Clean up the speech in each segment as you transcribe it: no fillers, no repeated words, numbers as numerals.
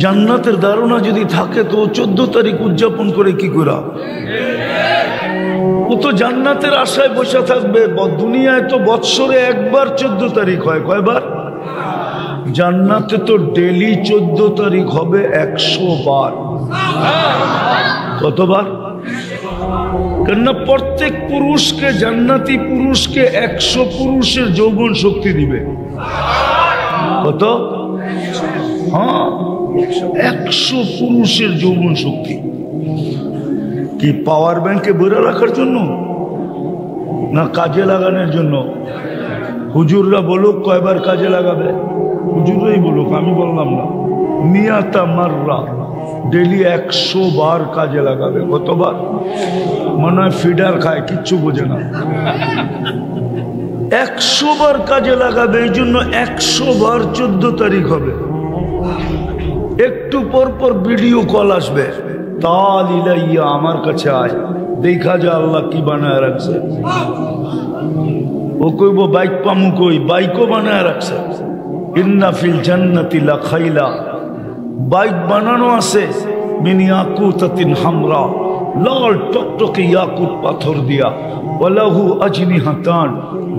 জান্নাতের ধারণা যদি থাকে তো 14 তারিখ উদযাপন করে কি করা? ও তো জান্নাতের আশায় বসে থাকবে। দুনিয়ায় তো বৎসরে একবার 14 তারিখ হয়, কয়বার? জান্নাতে তো ডেলি 14 তারিখ হবে 100 বার। কতবার? কেননা প্রত্যেক পুরুষকে, জান্নাতি পুরুষকে 100 পুরুষের যৌবন শক্তি দিবে। কত? হ্যাঁ, 100 পুরুষের যৌবন শক্তি। কি পাওয়ার ব্যাংকে ভরে রাখার জন্য না কাজে লাগানোর জন্য? হুজুররা বলুক কয়বার কাজে লাগাবে, হুজুররাই বলুক, আমি বললাম না। মিয়াতা মাররা, ডেলি 100 বার কাজে লাগাবে। কতবার? মনে হয় ফিডার খায়, কিচ্ছু বোঝে না। 100 বার কাজে লাগাবে। এই জন্য 100 বার 14 তারিখ হবে। একটু পর পর ভিডিও কল আসবে, তাল ইলাইয়া, আমার কাছে আয়, দেখা যা আল্লাহ কি বানায় রাখছে। ও কইব বাইক পামু, কই বাইকও বানায় রাখছে। ইন্না ফিল জান্নাতি লাখাইলা, বাইক বানানো আছে মিন ইয়াকুতাতিন হামরা, লাল টকটকে ইয়াকুত পাথর দিয়া। ওয়ালাহু আজনিহাতান,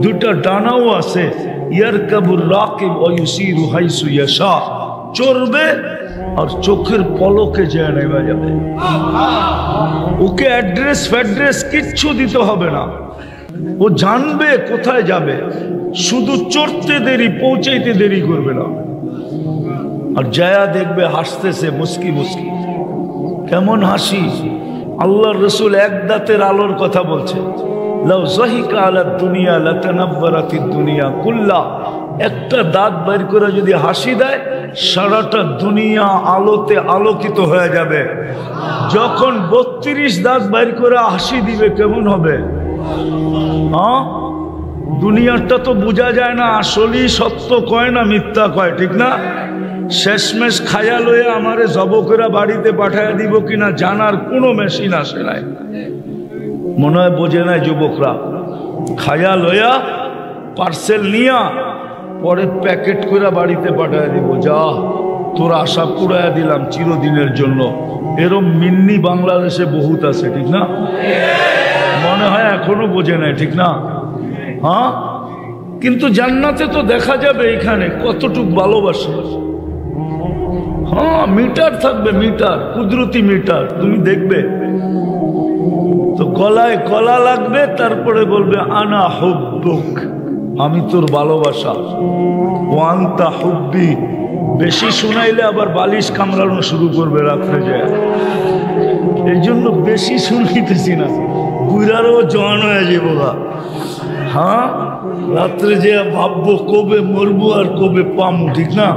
দুটা ডানাও আছে। ইয়ারকাবুর রাকিব ওয়া ইউসিরু হাইসু ইয়াশা, চড়বে আর চোখের পলকে যায় নেমে যাবে। ওকে অ্যাড্রেস ফ্যাড্রেস কিচ্ছু দিতে হবে না, ও জানবে কোথায় যাবে। শুধু চড়তে দেরি, পৌঁছাইতে দেরি করবে না। আর জায়া দেখবে হাসতেছে মুস্কি মুস্কি। কেমন হাসি! আল্লাহর রসুল এক দাঁতের আলোর কথা বলছে। লাউ যাহিকা আলা দুনিয়া লাতানাব্বারাতিদ দুনিয়া কুল্লা, একটা দাঁত বের করে যদি হাসি দেয়, সারাটা দুনিয়া আলোতে আলোকিত হয়ে যাবে। যখন 32 দাঁত বের করে হাসি দিবে কেমন হবে? হ্যাঁ, দুনিয়াটা তো বোঝা যায় না, আসলেই সত্য কয় না মিথ্যা কয়, ঠিক না? শেষমেশ খায়া লইয়া আমারে জব করে বাড়িতে পাঠাইয়া দিব কিনা জানার কোনো মেশিন আসে নাই। মনে হয় বোঝে নাই যুবকরা। খায়া লইয়া পার্সেল নিয়া পরে প্যাকেট করে বাড়িতে পাঠাইয়া দিব, যা তোর আশা পুরাইয়া দিলাম চিরদিনের জন্য। এরম মিন্নি বাংলাদেশে বহুত আছে, ঠিক না? মনে হয় এখনো বোঝে নাই, ঠিক না? হ্যাঁ, কিন্তু জান্নাতে তো দেখা যাবে এখানে কতটুক ভালোবাসে। হ্যাঁ, মিটার থাকবে, মিটার, কুদরতি মিটার, তুমি দেখবে। তো গলায় কলা লাগবে, তারপরে বলবে আনা হুব্বুক, আমি তোর ভালোবাসা। ওয়ান্তা হুব্বি, বেশি শুনাইলে আবার বালিশ কামড়ানো শুরু করবে রাত্রে যায়। এই জন্য বেশি শুনাইতেছি না, বুড়ারও জোয়ান হয়ে যাবো। হ্যাঁ, রাত্রে যে ভাববো কবে মরবো আর কবে পামু, ঠিক না?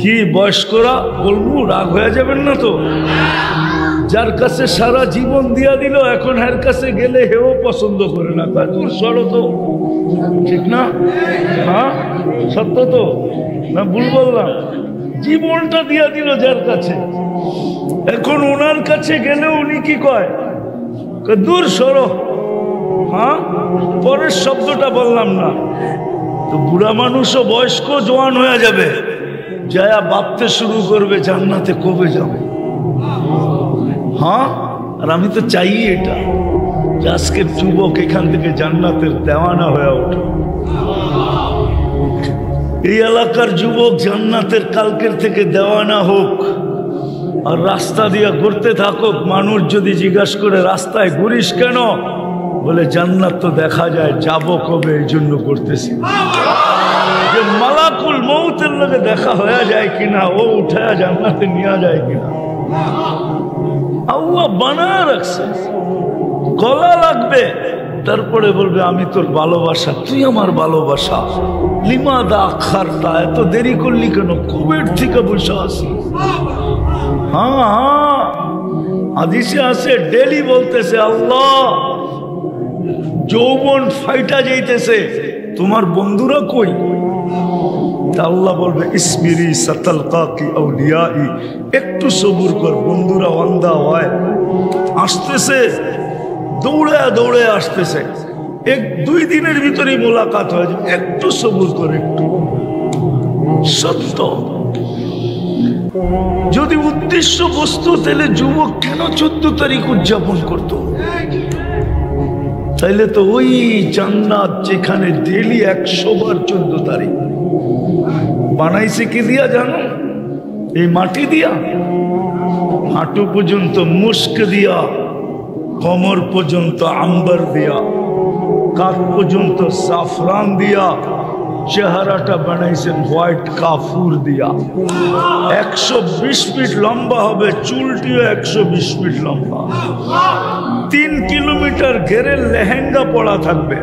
কি বয়স্করা বলবো, রাগ হয়ে যাবেন না তো? যার কাছে সারা জীবন দিয়া দিল, এখন এর কাছে গেলে হেও পছন্দ করে না, তাই তোর সরো তো, ঠিক না? হ্যাঁ, সত্য তো না? ভুল বললাম? জীবনটা দিয়া দিল যার কাছে, এখন ওনার কাছে গেলে উনি কি কয়? দূর সরো। হ্যাঁ, পরের শব্দটা বললাম না তো। বুড়া মানুষও বয়স্ক জোয়ান হয়ে যাবে, যায়া ভাবতে শুরু করবে জান্নাতে কবে যাবে। হ্যাঁ, আর আমি তো চাই এটা, যে আজকের যুবক এখান থেকে জান্নাতের দেওয়ানা হয়ে ওঠে। এই এলাকার যুবক জান্নাতের কালকের থেকে দেওয়ানা হোক, আর রাস্তা দিয়ে ঘুরতে থাকুক। মানুষ যদি জিজ্ঞাসা করে রাস্তায় ঘুরিস কেন, বলে জান্নাত তো দেখা যায়, যাব কবে এই জন্য করতেছি। যে মালাকুল মউতের লগে দেখা হয়ে যায় কিনা, ও উঠায়া জান্নাতে নিয়ে যায় কিনা, আল্লাহ বানায় রাখছে। গলা লাগবে, তারপরে বলবে আমি তোর ভালোবাসা, তুই আমার ভালোবাসা। লিমাদা আখারতা, এত দেরি করলি কেন? কবের থেকে বসে আসি। হ্যাঁ হ্যাঁ, হাদিসে আছে, ডেলি বলতেছে আল্লাহ যৌবন ফাইটা যাইতেছে, তোমার বন্ধুরা কই? আল্লাহ বলবে ইসমিরি সাতালকাকি আউলিয়াই, একটু সবুর কর, বন্ধুরা ওয়ান্দা হয় আসতেছে, দৌড়ে দৌড়ে আসতেছে, 1-2 দিনের ভিতরেই মোলাকাত হয়ে যাবে, একটু সবুর কর, একটু। সত্য যদি উদ্দেশ্য বস্তু তাহলে যুবক কেন 14 তারিখ উদযাপন করত? তাইলে তো ওই জান্নাত যেখানে ডেলি 100 বার 14 তারিখ বানাইছে কি দিয়া জানো? এই মাটি দিয়া, হাঁটু পর্যন্ত মুস্ক দিয়া, কোমর পর্যন্ত আম্বার দিয়া, কাঁধ পর্যন্ত জাফরান দিয়া, চেহারাটা বানাইছেন হোয়াইট কাফুর দিয়া। 120 ফিট লম্বা হবে, চুলটিও 120 ফিট লম্বা। 3 কিলোমিটার ঘেরের লেহেঙ্গা পড়া থাকবে,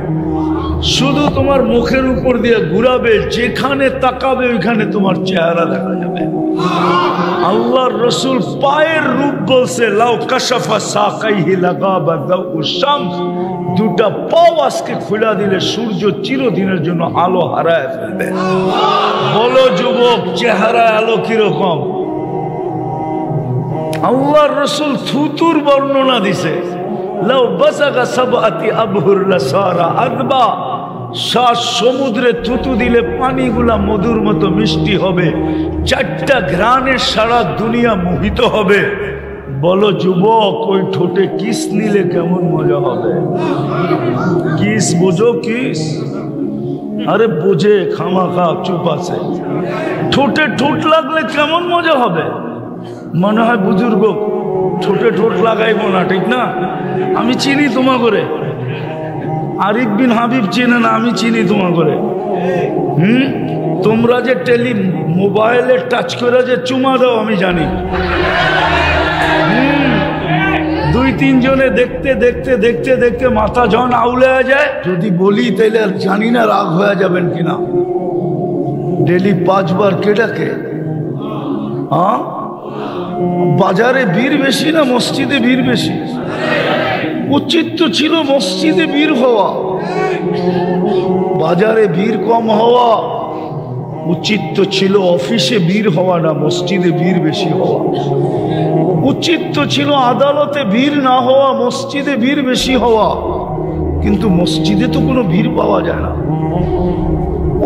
শুধু তোমার মুখের উপর দিয়ে ঘুরাবে, যেখানে তাকাবে ওইখানে তোমার চেহারা দেখা যাবে। আল্লাহর রসুল পায়ের রূপ বলছে, লাউ কাশাফা সাকাইহি লাগাবা দাউ শামস, দুটা পাও আজকে খুলে দিলে সূর্য চিরদিনের জন্য আলো হারায় ফেলবে। বলো যুবক, চেহারা আলো কিরকম? আল্লাহর রসুল থুতুর বর্ণনা দিছে, লাউ বাসাগা সাবআতি আবহুর লাসারা আদবা, 7 সমুদ্রে থুতু দিলে পানিগুলা মধুর মতো মিষ্টি হবে, 4টা ঘ্রাণে সারা দুনিয়া মোহিত হবে। বলো যুবক, ওই ঠোঁটে কিস নিলে কেমন মজা হবে? কিস বোঝো? কিস আরে বোঝে, খামাখা চুপ আছে। ঠোঁটে ঠোঁট লাগলে কেমন মজা হবে? মনে হয় বুজুর্গ ঠোঁটে ঠোঁট লাগাইব না, ঠিক না? আমি চিনি তোমা করে, আরিফ বিন হাবিব চিনে না, আমি চিনি তোমা করে। তোমরা যে মোবাইলে টাচ করে যে চুমা দাও আমি জানি। 2-3 জনে দেখতে দেখতে দেখতে দেখতে মাথা জন আউলে যায়। যদি বলি তাইলে আর জানি না রাগ হয়ে যাবেন কিনা। ডেলি 5 বার কে ডাকে? বাজারে ভিড় বেশি না মসজিদে ভিড় বেশি? উচিত তো ছিল মসজিদে ভিড় হওয়া, বাজারে ভিড় কম হওয়া। উচিত তো ছিল অফিসে ভিড় হওয়া, না মসজিদে ভিড় বেশি হওয়া। উচিত তো ছিল আদালতে ভিড় না হওয়া, মসজিদে ভিড় বেশি হওয়া। কিন্তু মসজিদে তো কোনো ভিড় পাওয়া যায় না।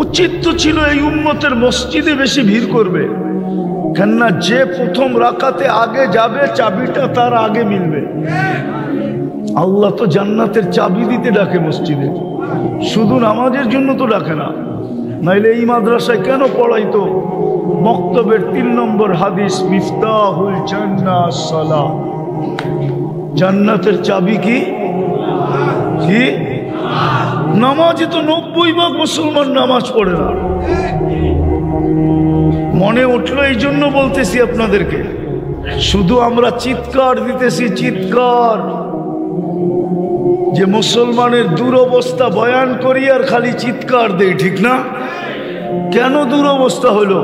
উচিত তো ছিল এই উম্মতের মসজিদে বেশি ভিড় করবে, কেননা যে প্রথম রাকাতে আগে যাবে চাবিটা তার আগে মিলবে। আল্লাহ তো জান্নাতের চাবি দিতে ডাকে মসজিদে, শুধু নামাজের জন্য তো ডাকে না। নাইলে এই মাদ্রাসায় কেন পড়াইতো? মক্তবের 3 নম্বর হাদিস, মিফতাহুল জান্নাহ সালাহ, জান্নাতের চাবি কি? কি নামাজে তো 90% মুসলমান নামাজ পড়ে না। মনে উঠলো এই জন্য বলতেছি আপনাদেরকে, শুধু আমরা চিৎকার দিতেছি, চিৎকার যে মুসলমানের দুরবস্থা বয়ান করি আর খালি চিৎকার দেই, ঠিক না? কেন দুরবস্থা হলো?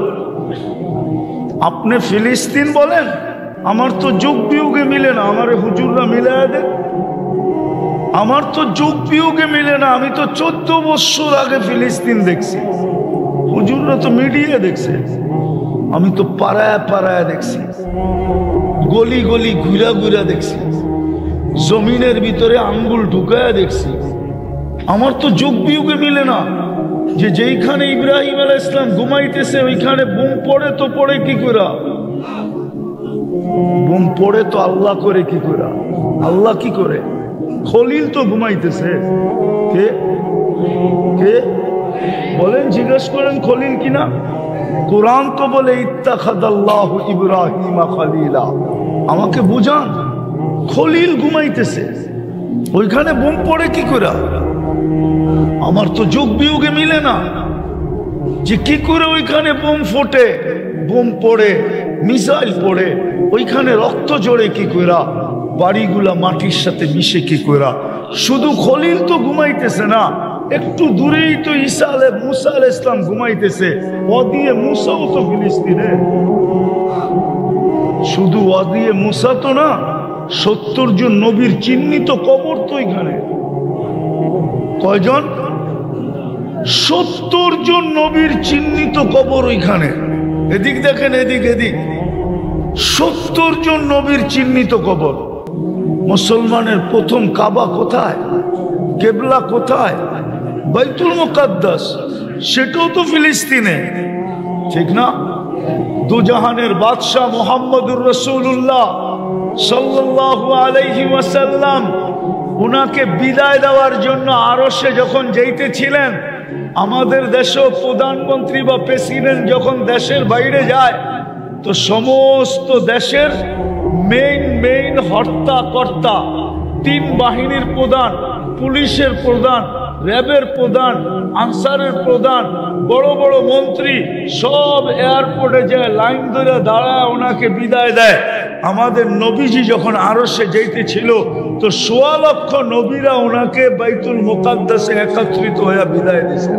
আপনি ফিলিস্তিন বলেন, আমার তো যুগ বিয়োগে মিলে না, আমার হুজুররা মিলায় দেন। আমার তো যুগ বিয়োগে মিলে না, আমি তো 14 বছর আগে ফিলিস্তিন দেখছি, হুজুররা তো মিডিয়া দেখছে, আমি তো পাড়ায় পাড়ায় দেখছি, গলি গলি ঘুরা ঘুরা দেখছি, জমিনের ভিতরে আঙ্গুল ঢুকায় দেখছি। আমার তো যুগ বিয়োগে মিলে না যে যেইখানে ইব্রাহিম আলাইহিস সালাম ঘুমাইতেছে ওইখানে বোম পড়ে, তো পড়ে কি করে? বোম পড়ে তো আল্লাহ করে কি করে? আল্লাহ কি করে? খলিল তো ঘুমাইতেছে। কে কে বলেন, জিজ্ঞেস করেন খলিল কিনা? কোরআন তো বলে ইত্তাখাযাল্লাহু ইব্রাহিমা খলিলা। আমাকে বুঝান, খলিল ঘুমাইতেছে, ওইখানে বোম পড়ে কি করে? আমার তো যোগ বিয়োগে মিলে না যে কি করে ওইখানে বোম ফোটে, বোম পড়ে, মিসাইল পড়ে, ওইখানে রক্ত জড়ে কি করে, বাড়িগুলা মাটির সাথে মিশে কি করে। শুধু খলিল তো ঘুমাইতেছে না, একটু দূরেই তো মুসা আলাইহিস সালাম ঘুমাইতেছে। ওয়াদিয়ে মুসাও তো ফিলিস্তিনে। শুধু ওয়াদিয়ে মুসা তো না, 70 জন নবীর চিহ্নিত কবর তো এখানে। কয়জন? 70 জন নবীর চিহ্নিত কবর ওইখানে। এদিক দেখেন, এদিক এদিক, 70 জন নবীর চিহ্নিত কবর। মুসলমানের প্রথম কাবা কোথায়? কেবলা কোথায়? বাইতুল মুকাদ্দাস, সেটাও তো ফিলিস্তিনে, ঠিক না? দুজাহানের বাদশাহ মুহাম্মদুর রাসূলুল্লাহ সাল্লাল্লাহু আলাইহি ওয়াসাল্লাম উনাকে বিদায় দেওয়ার জন্য আরশে যখন যাইতেছিলেন, আমাদের দেশেও প্রধানমন্ত্রী বা প্রেসিডেন্ট যখন দেশের বাইরে যায় তো সমস্ত দেশের মেইন হর্তা কর্তা, তিন বাহিনীর প্রধান, পুলিশের প্রধান, র্যাবের প্রধান, আনসারের প্রধান, বড় বড় মন্ত্রী সব এয়ারপোর্টে যায় লাইন ধরে দাঁড়ায় ওনাকে বিদায় দেয়। আমাদের নবীজি যখন আরশে যাইতেছিল তো ১৬ লক্ষ নবীরা ওনাকে বাইতুল মুকাদ্দাসে একত্রিত হয়ে বিদায় দিয়েছে।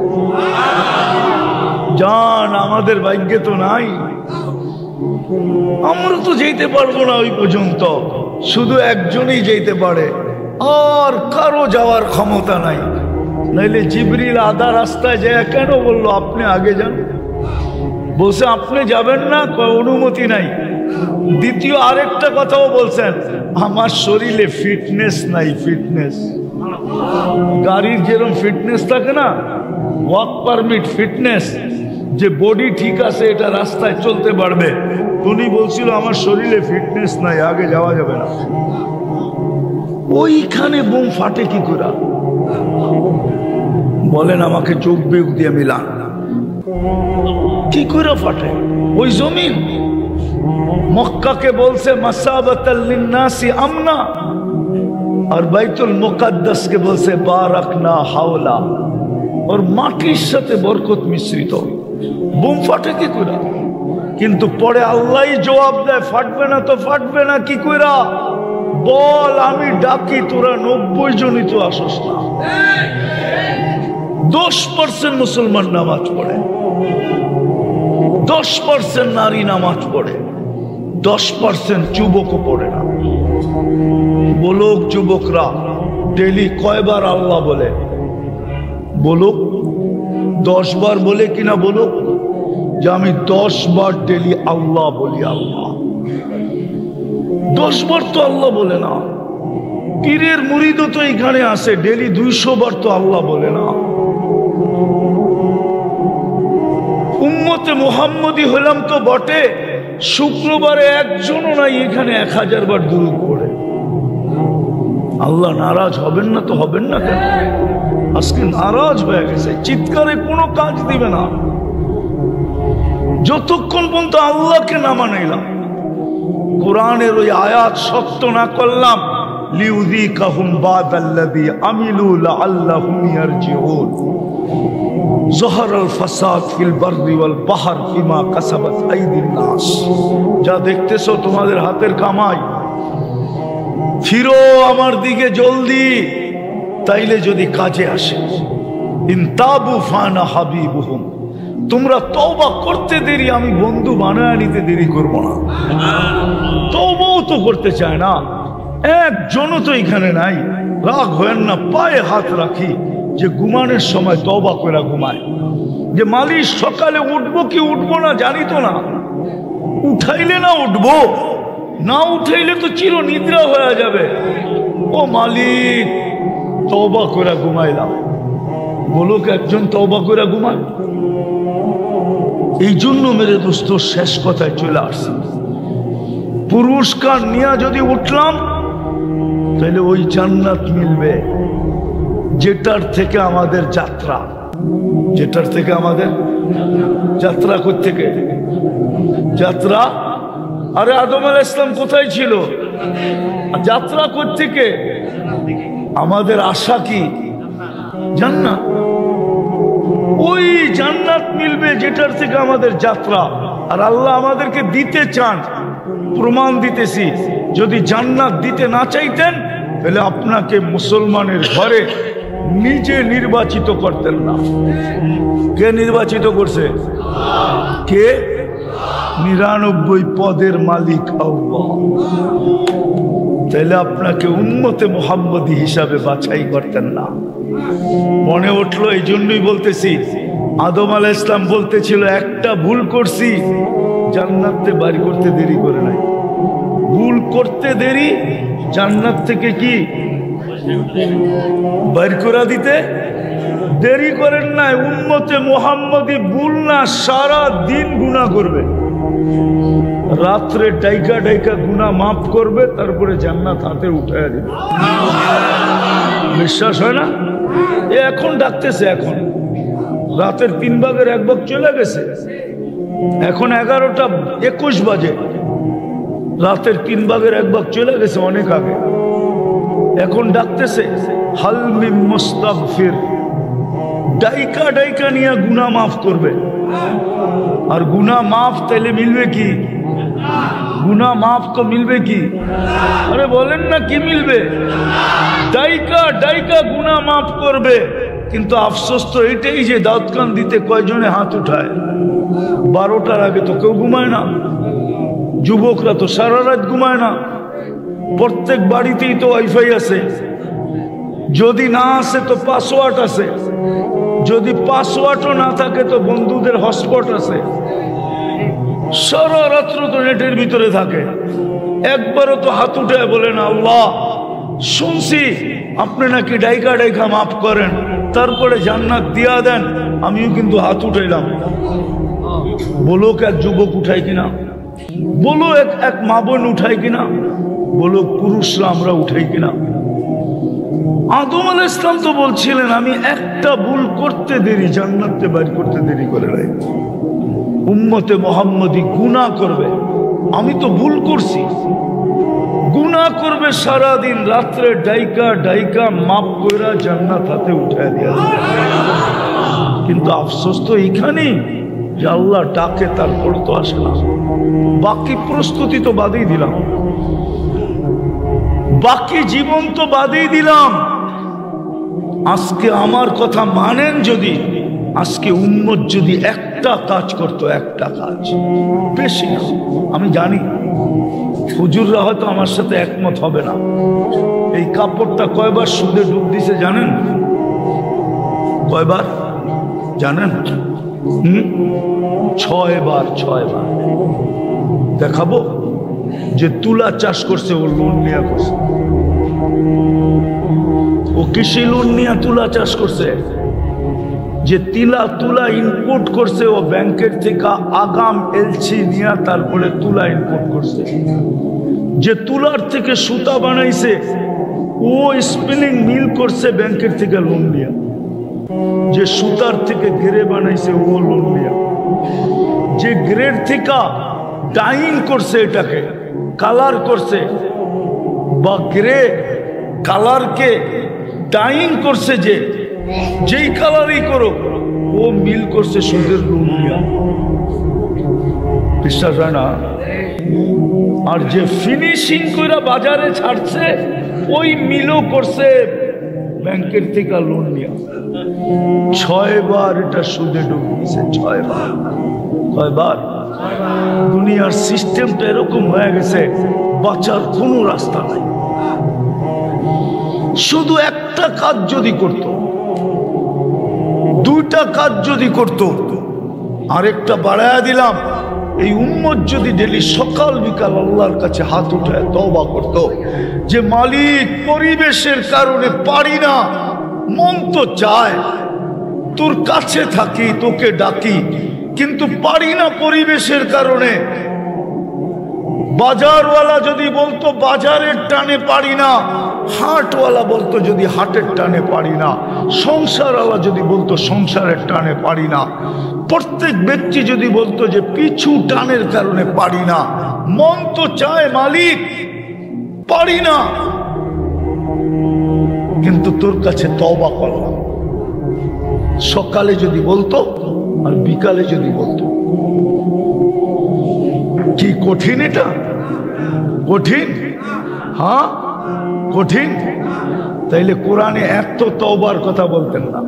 জান আমাদের ভাগ্যে তো নাই, আমরা তো যেতে পারবো না ওই পর্যন্ত, শুধু একজনই যেতে পারে, আর কারো যাওয়ার ক্ষমতা নাই। নাইলে জিবরিল আধা রাস্তায় যায় কেন বললো আপনি আগে যান, বলছে আপনি যাবেন না, অনুমতি নাই। দ্বিতীয় আরেকটা কথাও বলছেন, আমার শরীরে ফিটনেস নাই। ফিটনেস গাড়ির যেরকম ফিটনেস থাকে না, ওয়ার্ক পারমিট ফিটনেস, যে বডি ঠিক আছে এটা রাস্তায় চলতে পারবে, উনি বলছিল আমার শরীরে ফিটনেস নাই, আগে যাওয়া যাবে না। ওইখানে বোম ফাটে কি করে বলেন আমাকে, চোখ বেগ দিয়ে মিলান, কি করে ফাটে? ওই জমিন মক্কাকে বলছে মাসাবাতাল লিন্নাসি আমনা, আর বাইতুল মুকাদ্দাসকে বলছে বারাকনা হাওলা, और মাটির সাথে বরকত মিশ্রিত। বোম ফাটে কি করে? কিন্তু পরে আল্লাহই জবাব দেয়, ফাটবে না তো ফাটবে না কি করে? বল আমি ডাকি, তোরা 90 জনই তো আসস না। 10% মুসলমান নামাজ পড়ে, 10% নারী নামাজ পড়ে, 10% যুবকও পড়ে না। বলুক যুবকরা ডেলি কয়বার আল্লাহ বলে? বলুক 10 বার বলে কিনা? বলুক যে আমি 10 বার ডেলি আল্লাহ বলি। আল্লাহ 10 বার তো আল্লাহ বলে না। পীরের মুরিদও তো এখানে আসে, ডেলি 200 বার তো আল্লাহ বলে না। উম্মতে মুহাম্মদী হলাম তো বটে, শুক্রবারে একজনও নাই এখানে 1000 বার দুরূদ পড়ে। আল্লাহ নারাজ হবেন না তো হবেন না কেন? আজকে নারাজ হয়ে গেছে, চিৎকারে কোনো কাজ দিবে না যতক্ষণ পর্যন্ত আল্লাহকে না মানাইলাম, কোরআনের ওই আয়াত সত্য না করলাম। লিউযীকাহুম বাদাল্লাযী আমিলু লাআল্লাহুম ইয়ারজিউন। যহরাল ফাসাদ ফিল বাররি ওয়াল বাহর বিমা কাসাবাত আইদিন নাস। যা দেখতেছো তোমাদের হাতের কামাই, ফিরো আমার দিকে জলদি, তাইলে যদি কাজে আসে। ইনতাবু ফানা হাবিবুহুম, তোমরা তওবা করতে দেরি, আমি বন্ধু বানায় নিতে দেরি করব না। তওবাও তো করতে চায় না, একজনও তো এখানে নাই। রাগ হয়েন না, পায়ে হাত রাখি যে ঘুমানোর সময় তওবা করে ঘুমায়। যে মালিক সকালে উঠবো কি উঠবো না জানি তো না, উঠাইলে না উঠবো, না উঠাইলে তো চির নিদ্রা হয়ে যাবে। ও মালিক তওবা করে ঘুমাইলাম, বলুক একজন তওবা করে ঘুমায়। এই জন্য মেরে দোস্ত শেষ কথায় চলে আসছি, পুরস্কার নিয়ে যদি উঠলাম তাহলে ওই জান্নাত মিলবে যেটার থেকে আমাদের যাত্রা। যেটার থেকে আমাদের যাত্রা কোত্থেকে? যাত্রা আরে আদম আলাইহিস সালাম কোথায় ছিল? যাত্রা কোত্থেকে? আমাদের আশা কি? জান্নাত। ওই জান্নাত মিলবে যেটার থেকে আমাদের যাত্রা। আর আল্লাহ আমাদেরকে দিতে চান, প্রমাণ দিতেছি। যদি জান্নাত দিতে না চাইতেন তাহলে আপনাকে মুসলমানের ঘরে নিজে নির্বাচিত করতেন না। কে নির্বাচিত করছে? কে? 99 পদের মালিক আল্লাহ। তাহলে আপনাকে উম্মতে মুহাম্মদী হিসাবে বাছাই করতেন না। মনে উঠলো, এই জন্যই বলতেছি, আদম আলাইহিস সালাম বলতেছিল একটা ভুল করছি, জান্নাতে বাড়ি করতে দেরি করে নাই। ভুল করতে দেরি, জান্নাত থেকে কি বাইর করে দিতে দেরি করেন নাই। উম্মতে মুহাম্মদী ভুল না, সারা দিন গুনাহ করবে। রাত্রে ডাইকা ডাইকা গুনাহ মাফ করবে, তারপরে জান্নাত হাতে উঠায় দিবে। বিশ্বাস হয় না? এখন ডাকতেছে, এখন রাতের 3 ভাগের 1 ভাগ চলে গেছে, এখন 11:21 বাজে, রাতের 3 ভাগের 1 ভাগ চলে গেছে অনেক আগে। এখন ডাকতেছে হাল মিন মুস্তাগফির, ডাইকা ডাইকা নিয়ে গুনাহ মাফ করবে। আর গুনাহ মাফ তাইলে মিলবে কি? গুনাহ মাফ তো মিলবে কি? আরে বলেন না কি মিলবে? ডাইকা ডাইকা গুনাহ মাফ করবে। কিন্তু আফসোস তো এটাই যে দাউদ খান দিতে কয়জনে হাত উঠায়? 12টার আগে তো কেউ ঘুমায় না, যুবকরা তো সারা রাত ঘুমায় না। প্রত্যেক বাড়িতেই তো ওয়াইফাই আছে, যদি না আছে তো পাসওয়ার্ড আছে, যদি পাসওয়ার্ডও না থাকে তো বন্ধুদের হটস্পট আছে। সারা রাত্র তো নেটের ভিতরে থাকে, একবারও তো হাত উঠে বলে না আল্লাহ শুনছি আপনি নাকি ডাইকা ডাইকা মাফ করেন, তারপরে জান্নাত দিয়া দেন, আমিও কিন্তু হাত উঠাইলাম। বলো এক যুবক উঠাই কিনা? বলো এক মা বোন উঠাই কিনা? বলো পুরুষরা আমরা উঠাই কিনা? আদম আলাইহিস সালাম তো বলছিলেন আমি একটা ভুল করতে দেরি জান্নাতে বাইর করতে দেরি করে নাই। উম্মতে মুহাম্মদী গুনাহ করবে, আমি তো ভুল করছি, গুনাহ করবে সারাদিন, রাত্রে ডাইকা ডাইকা মাফ কইরা জান্নাত হাতে উঠায় দিয়া। কিন্তু আফসোস তো এইখানেই যে আল্লাহ ডাকে তারপর তো আসে না। বাকি প্রস্তুতি তো বাদেই দিলাম, বাকি জীবন তো বাদেই দিলাম। আজকে আমার কথা মানেন যদি, আজকে উম্মত যদি একটা কাজ করতো, একটা কাজ, বেশি না, আমি জানি হুজুররা হয়তো আমার সাথে একমত হবে না। এই কাপড়টা কয়বার সুদে ডুব দিছে জানেন? কয়বার জানেন? 6 বার। 6 বার। দেখাবো যে তুলা চাষ করছে, ও লোন নিয়ে করছে। ও কৃষি লোন নিয়ে তুলা চাষ করছে। যে তুলা ইনপুট করছে, ও ব্যাংকের থেকে আগাম এলসি নিয়ে তারপরে তুলা ইনপুট করছে। যে তুলার থেকে সুতা বানাইছে, ও স্পিনিং মিল করছে ব্যাংকের থেকে লোন নিয়ে। যে সুতার থেকে গেরে বানাইছে, ও লোন নিয়ে। যে গ্রেড থেকে ডাইং করছে, এটাকে কালার করছে, বা গ্রে কালারকে ডাইং করছে, যেই কালারই করো, ও মিল করছে সুদের লোন নিয়ে। বিশ্বাস হয় না? আর যে ফিনিশিং করে বাজারে ছাড়ছে, ওই মিলও করছে ব্যাংকের থেকে লোন নিয়ে। 6 বার এটা সুদে ডুবিয়েছে। 6 বার। কয়বার? দুনিয়ার সিস্টেমটা এরকম হয়ে গেছে, বাঁচার কোনো রাস্তা নাই। শুধু একটা কাজ যদি করত, 2টা কাজ যদি করত, আরেকটা বাড়ায়া দিলাম, এই উম্মত যদি ডেলি সকাল বিকাল আল্লাহর কাছে হাত উঠায় তওবা করত যে মালিক পরিবেশের কারণে পারি না, মন তো চায় তোর কাছে থাকি, তোকে ডাকি, কিন্তু পারি না পরিবেশের কারণে। বাজারওয়ালা যদি বলতো বাজারের টানে পারি না, হাটওয়ালা বলতো যদি হাটের টানে পারি না, সংসারওয়ালা যদি বলতো সংসারের টানে পারি না, প্রত্যেক ব্যক্তি যদি বলতো যে পিছু টানের কারণে পারি না, মন তো চায় মালিক পারি না, কিন্তু তোর কাছে তওবা করলাম। সকালে যদি বলতো আর বিকালে যদি বলতো, কি কঠিন এটা? কঠিন? হ্যাঁ কঠিন। তাইলে কোরআনে এত তওবার কথা বলতেন না।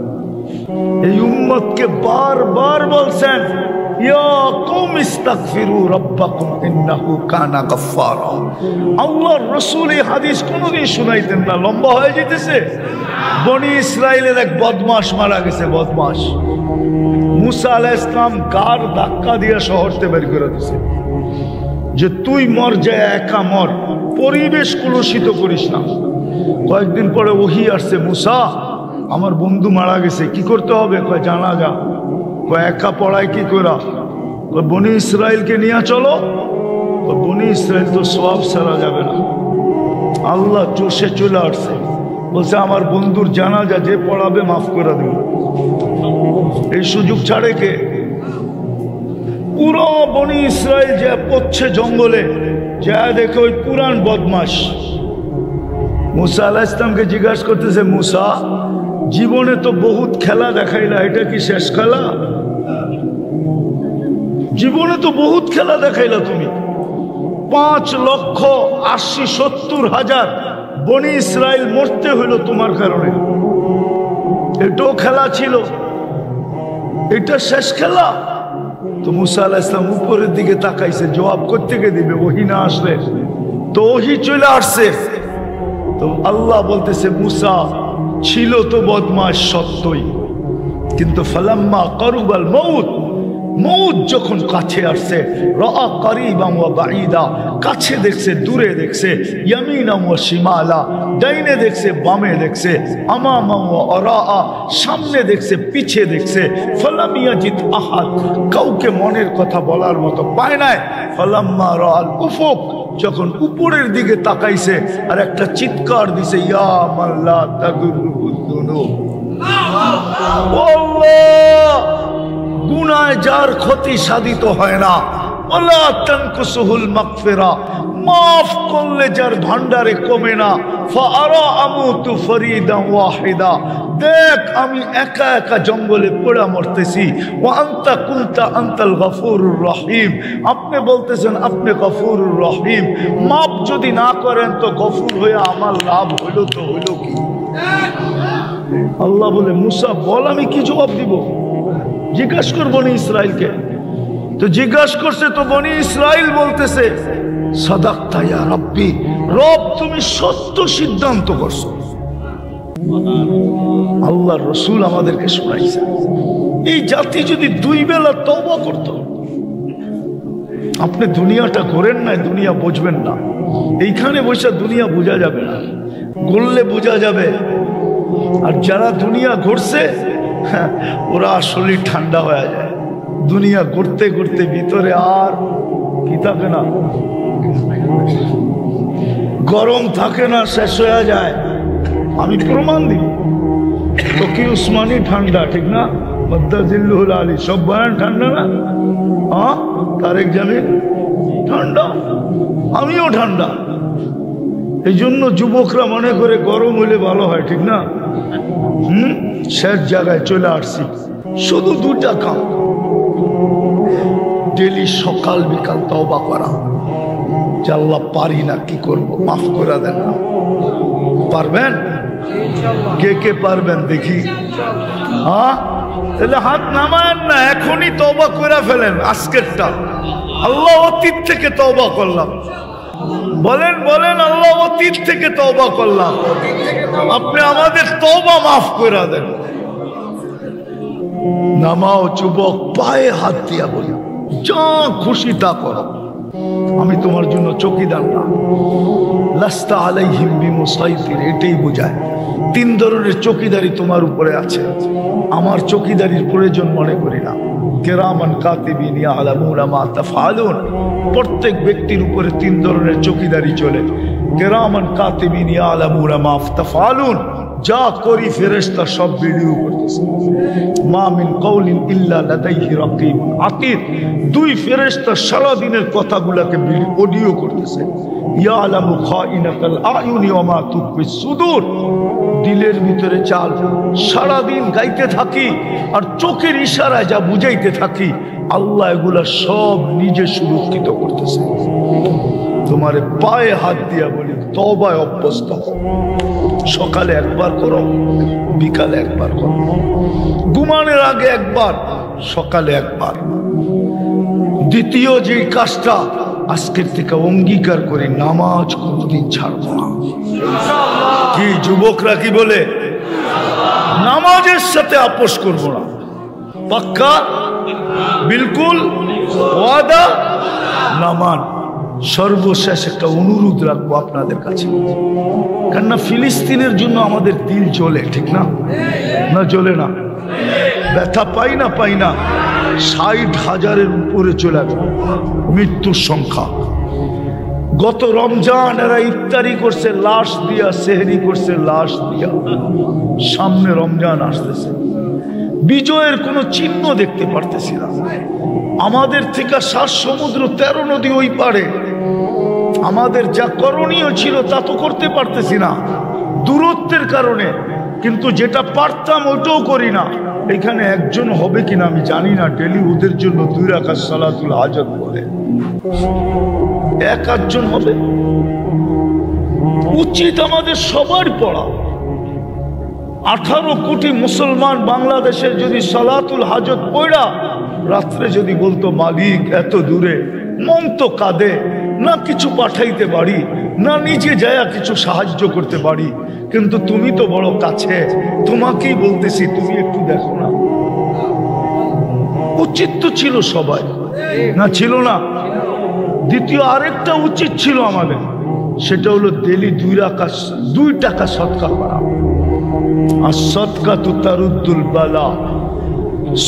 এই উম্মতকে বারবার বলছেন ইয়া কওম ইস্তাগফিরু রাব্বাকুম ইন্নাহু কানা গাফফারা। আল্লাহর রাসূল এই হাদিস কোনোদিন শুনাইতেন না, লম্বা হয়ে যেতেছে। বনি ইসরাইলের এক বদমাশ মারা গেছে, বদমাশ। মুসা আলাইহিস সালাম গার ধাক্কা দিয়ে শহরতে বের করে দিয়েছে যে তুই মর, যায় একা মর, পরিবেশ কলুষিত করিস না। কয়েকদিন পরে ওহী আসছে, মুসা আমার বন্ধু মারা গেছে, কি করতে হবে? কয় জানাজা। কয় একা পড়ায় কি করা? বনি ইসরায়েলকে নিয়ে চলো। বনি ইসরায়েল তো সওয়াব ছাড়া যাবে না। আল্লাহ চষে চলে আসছে, বলছে আমার বন্ধুর জানাজা যে পড়াবে মাফ করে দেব। এই সুযোগ ছাড়ে কে? পুরো বনি ইসরায়েল যে পড়ছে জঙ্গলে, যা দেখে ওই পুরান বদমাশ মুসা আলাইহিস সালামকে জিজ্ঞাসা করতেছে, মুসা জীবনে তো বহুত খেলা দেখাইলা, এটা কি শেষ খেলা? জীবনে তো বহুত খেলা দেখাইলা তুমি, 5,80,70,000 বনি ইসরায়েল মরতে হইল তোমার কারণে, এটাও খেলা ছিল, এটা শেষ খেলা? তো মুসা আলাইহিস সালাম উপরের দিকে তাকাইছে, জবাব কোত্থেকে দিবে? ওহী না আসলে তো? ওহী চলে আসছে। তো আল্লাহ বলতেছে, মুসা ছিল তো বদমাশ সত্যই, কিন্তু ফালাম্মা কারুবাল মউত, মউত যখন কাছে আসছে, রাআ কারিবান ওয়া বাঈদা, কাছে দেখছে দূরে দেখছে, ইয়ামিনা ওয়া শিমালা, ডাইনে দেখছে বামে দেখছে, আমামা ওয়া আরাআ, সামনে দেখছে পিছে দেখছে, ফালাম ইয়াজিদ আহাদ, কাউকে মনের কথা বলার মতো পায় নাই। ফালাম্মা রাআল উফুক, যখন উপরের দিকে তাকাইছে আর একটা চিৎকার দিছে, ইয়া মান লা তাদুরুহুদ দুনুব, আল্লাহ গুনায় যার ক্ষতি সাধিত হয় না, ওয়ালা তানকুসুহুল মাগফিরা, মাফ করলে যার ভান্ডারে কমে না, ফাআরা আমুতু ফরিদান ওয়াহিদা, দেখ আমি একা একা জঙ্গলে পড়ে মরতেছি, ওয়া আনতা কুনতা আনতাল গফুরুর রহিম, আপনি বলতেছেন আপনি গফুরুর রহিম, মাফ যদি না করেন তো গফুর হয়ে আমার লাভ হইল তো হইল কি? আল্লাহ বলে, মুসা বল আমি কি জবাব দিব? জিজ্ঞাসা কর বনি ইসরায়েলকে। তো জিজ্ঞাসা করছে, তো বনি ইসরায়েল বলতেছে, সাদাকতা ইয়া রাব্বি, রব তুমি সত্য সিদ্ধান্ত করছো। আল্লাহর রাসূল আমাদেরকে শোনাইছে, এই জাতি যদি 2 বেলা তওবা করত। আপনি দুনিয়াটা করেন না, দুনিয়া বুঝবেন না, এইখানে বসে দুনিয়া বোঝা যাবে না, গড়লে বোঝা যাবে। আর যারা দুনিয়া ঘুরছে ওরা শরীর ঠান্ডা হয়ে যায়, দুনিয়া ঘুরতে ঘুরতে ভিতরে আর কি থাকে না, গরম থাকে না, শেষ হয়ে যায়। আমি প্রমাণ দিই, তো কি উসমানী ঠান্ডা, ঠিক না? মদ্দাজিল্লুল আলী সব বয়ান ঠান্ডা না? হ্যাঁ, তারেক জামিল ঠান্ডা, আমিও ঠান্ডা। এই জন্য যুবকরা মনে করে গরম হইলে ভালো হয়, ঠিক না? শেষ জায়গায় চলে আসছি, শুধু 2টা কাম, ডেলি সকাল বিকাল তওবা করা। আল্লাহ পারি না, কি করব, মাফ করে দেন না। পারবেন? কে কে পারবেন দেখি? হ্যাঁ, তাহলে হাত নামায়েন না, এখনই তওবা করে ফেলেন আজকেরটা। আল্লাহ অতীত থেকে তওবা করলাম, বলেন বলেন, আল্লাহ অতীত থেকে তওবা করলাম, আপনি আমাদের তওবা মাফ করে দেন। নামাও যুবক, পায়ে হাত দিয়া বলি, যা খুশি তা করো, আমি তোমার জন্য চৌকিদার না। লাস্তা আলাইহিম বিমুসাইতির, এটাই বোঝায় 3 ধরনের চৌকিদারি তোমার উপরে আছে। আমার চৌকিদারির প্রয়োজন মনে করি না। কিরামান কাতিবিন ইয়ালামুনা মা তাফআলুন, প্রত্যেক ব্যক্তির উপরে 3 ধরনের চৌকিদারি চলে। কিরামান কাতিবিন ইয়ালামুনা মা তাফআলুন, যা করি ফেরেশতা সব ভিডিও করতেছে। মা মিন কওলিন ইল্লা লাদাইহি রাকিবুন আতীদ, 2 ফেরেশতা সারা দিনের কথাগুলোকে অডিও করতেছে। ইয়ালামু খাইনাতাল আয়ুনি ওয়া মা তুখফিস সুদূর, দিলের ভিতরে চাল সারা দিন গাইতে থাকি আর চোখের ইশারায় যা বুঝাইতে থাকি, আল্লাহ এগুলা সব নিজে সুরক্ষিত করতেছে। তোমারে পায়ে হাত দিয়া বলি, তওবায় অভ্যস্ত হও। সকালে একবার করো, বিকালে একবার করো, ঘুমানোর আগে একবার, সকালে একবার। দ্বিতীয় যে কাজটা, আজকের থেকে অঙ্গীকার করে নামাজ কোনদিন ছাড়ব না। কি যুবকরা কি বলে? নামাজের সাথে আপোষ করব না। পাক্কা? বিলকুল ওয়াদা? নামান। সর্বশেষ একটা অনুরোধ রাখবো আপনাদের কাছে, কেননা ফিলিস্তিনের জন্য আমাদের দিল জ্বলে, ঠিক না? না জ্বলে না? ব্যথা পাই না? পাই না? 60,000-এর উপরে চলে গেল মৃত্যুর সংখ্যা। গত রমজান এরা ইফতারি করছে লাশ দিয়া, সেহরি করছে লাশ দিয়া। সামনে রমজান আসতেছে, বিজয়ের কোনো চিহ্ন দেখতে পারতেছি না। আমাদের থেকে 7 সমুদ্র 13 নদী ওই পারে, আমাদের যা করণীয় ছিল তা তো করতে পারতেছি না দূরত্বের কারণে, কিন্তু যেটা পারতাম ওটাও করি না। এখানে একজন হবে কিনা আমি জানি না, ডেলি ওদের জন্য 2 রাকাত সালাতুল হাজত বলে 1-8 জন হবে। উচিত আমাদের সবার পড়া। 18 কোটি মুসলমান বাংলাদেশের যদি সালাতুল হাজত পড়া রাত্রে যদি বলতো মালিক এত দূরে, মন তো কাঁদে না, কিছু পাঠাইতে পারি না, নিজে যায়া কিছু সাহায্য করতে পারি, কিন্তু তুমি তো বড় কাছে, তোমাকেই বলতেছি তুমি একটু দেখো না। উচিত তো ছিল সবাই, না ছিল না? দ্বিতীয় আরেকটা উচিত ছিল আমাদের, সেটা হলো ডেলি 2 টাকা সদকা করা। আর সদকা তো তারুদ্দুল বালা,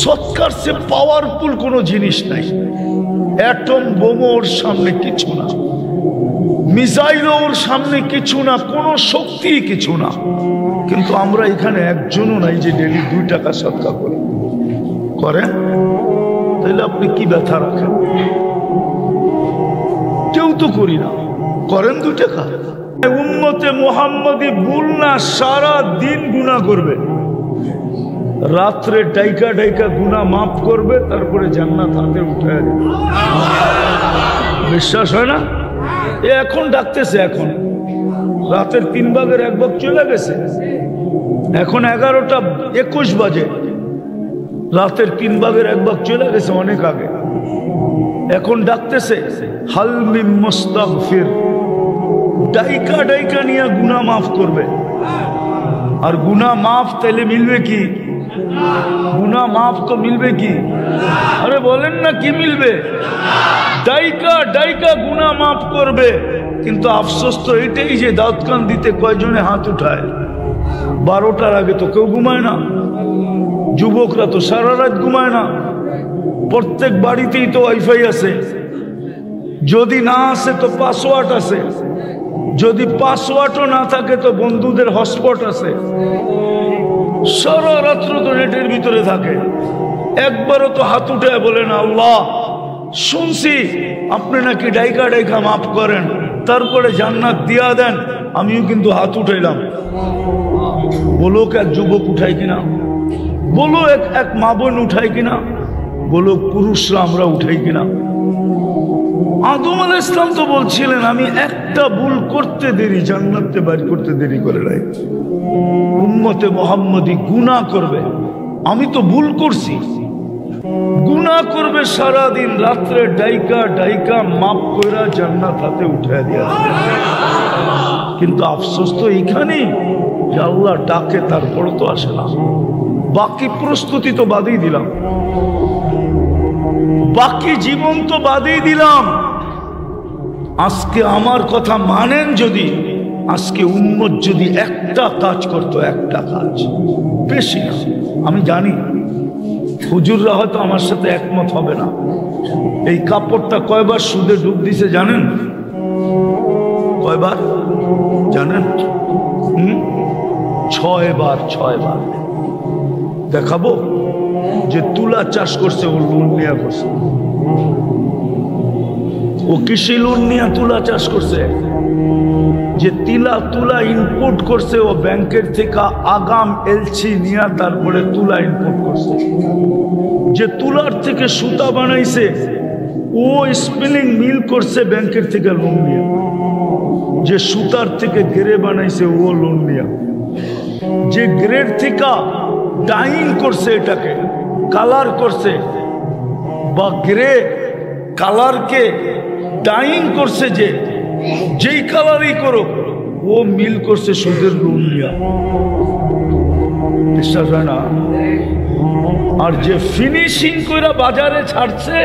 সৎকার সে পাওয়ারফুল কোনো জিনিস নাই। অ্যাটম বোমা ওর সামনে কিছু না, মিসাইল ওর সামনে কিছু না, কোনো শক্তি কিছু না। কিন্তু আমরা এখানে একজনও নাই যে ডেলি 2 টাকা সদকা করেন। তাহলে আপনি কি ব্যথা রাখেন? কেউ তো করি না, করেন 2 টাকা। উম্মতে মুহাম্মদি ভুল না, সারা দিন গুনাহ করবে, রাত্রে ডাইকা ডাইকা গুনাহ মাফ করবে, তারপরে জান্নাত হাতে উঠায় দেবে। বিশ্বাস হয় না? এখন ডাকতেছে, এখন রাতের 3 ভাগের 1 ভাগ চলে গেছে, এখন 11টা 21 বাজে, রাতের 3 ভাগের 1 ভাগ চলে গেছে অনেক আগে। এখন ডাকতেছে হাল মিন মুস্তাগফির, ডাইকা ডাইকা নিয়ে গুনাহ মাফ করবে। আর গুনাহ মাফ তাইলে মিলবে কি? গুনাহ মাফ তো মিলবে কি? আরে বলেন না কি মিলবে? ডাইকা ডাইকা গুনাহ মাফ করবে। কিন্তু আফসোস তো এটাই যে দাউদ খান দিতে কয়জনে হাত উঠায়? 12টার আগে তো কেউ ঘুমায় না, যুবকরা তো সারা রাত ঘুমায় না। প্রত্যেক বাড়িতেই তো ওয়াইফাই আছে, যদি না আসে তো পাসওয়ার্ড আছে, যদি পাসওয়ার্ডও না থাকে তো বন্ধুদের হটস্পট আছে। সারা রাত্র তো নেটের ভিতরে থাকে, একবারও তো হাত উঠে বলে না আল্লাহ শুনছি আপনি নাকি ডাইকা ডাইকা মাফ করেন, তারপরে জান্নাত দিয়া দেন, আমিও কিন্তু হাত উঠাইলাম। বলো এক যুবক উঠাই কিনা? বলো এক মা বোন উঠাই কিনা? বলো পুরুষরা আমরা উঠাই কিনা? আদম আলাইহিস সালাম তো বলছিলেন আমি একটা ভুল করতে দেরি জান্নাতে বাইর করতে দেরি করে নাই। উম্মতে মুহাম্মদি গুনাহ করবে, আমি তো ভুল করছি, গুনাহ করবে সারা দিন, রাত্রে ডাইকা ডাইকা মাফ কইরা জান্নাত হাতে উঠায় দিয়া। কিন্তু আফসোস তো এখানেই যে আল্লাহ ডাকে তারপর তো আসে না। বাকি প্রস্তুতি তো বাদই দিলাম, বাকি জীবন তো বাদই দিলাম। আজকে আমার কথা মানেন যদি, আজকে উম্মত যদি একটা কাজ করতো, একটা কাজ, বেশি না। আমি জানি হুজুররা হয়তো আমার সাথে একমত হবে না। এই কাপড়টা কয়বার সুদে ডুব দিছে জানেন? কয়বার জানেন? 6 বার। 6 বার। দেখাবো যে তুলা চাষ করছে, ও লোন নিয়ে করছে। ও কৃষি লোন নিয়ে তুলা চাষ করছে। যে তুলা ইনপুট করছে, ও ব্যাংকের থেকে আগাম এলসি নিয়ে তারপরে তুলা ইনপুট করছে। যে তুলার থেকে সুতা বানাইছে, ও স্পিনিং মিল করছে ব্যাংকের থেকে লোন নিয়ে। যে সুতার থেকে গেরে বানাইছে, ও লোন নিয়ে। যে গ্রেড থেকে ডাইং করছে, এটাকে কালার করছে, বা গ্রে কালারকে ডাইং করছে, যেই কালারই করো, ও মিল করছে সুদের লোন নিয়ে। বিশ্বাস হয় না? আর যে ফিনিশিং করে বাজারে ছাড়ছে,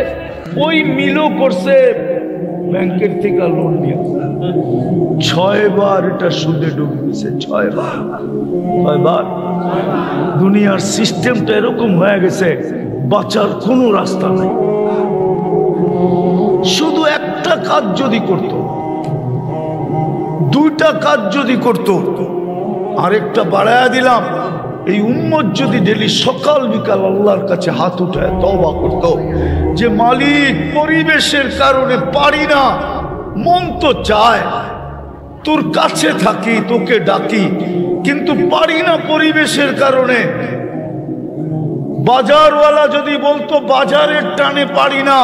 ওই মিলও করছে ব্যাংকের থেকে লোন নিয়ে। 6 বার এটা সুদে ডুবে গেছে। 6 বার। 6 বার। দুনিয়ার সিস্টেমটা এরকম হয়ে গেছে, বাঁচার কোনো রাস্তা নেই। শুধু একটা কাজ যদি করত, দুইটা কাজ যদি করত, আরেকটা বাড়ায়া দিলাম, এই উম্মত যদি ডেলি সকাল বিকাল আল্লাহর কাছে হাত উঠায় তওবা করত যে মালিক পরিবেশের কারণে পারি না, মন তো চায় তোর কাছে থাকি, তোকে ডাকি, কিন্তু পারি না পরিবেশের কারণে। বাজারওয়ালা যদি বলতো বাজারের টানে পারি না,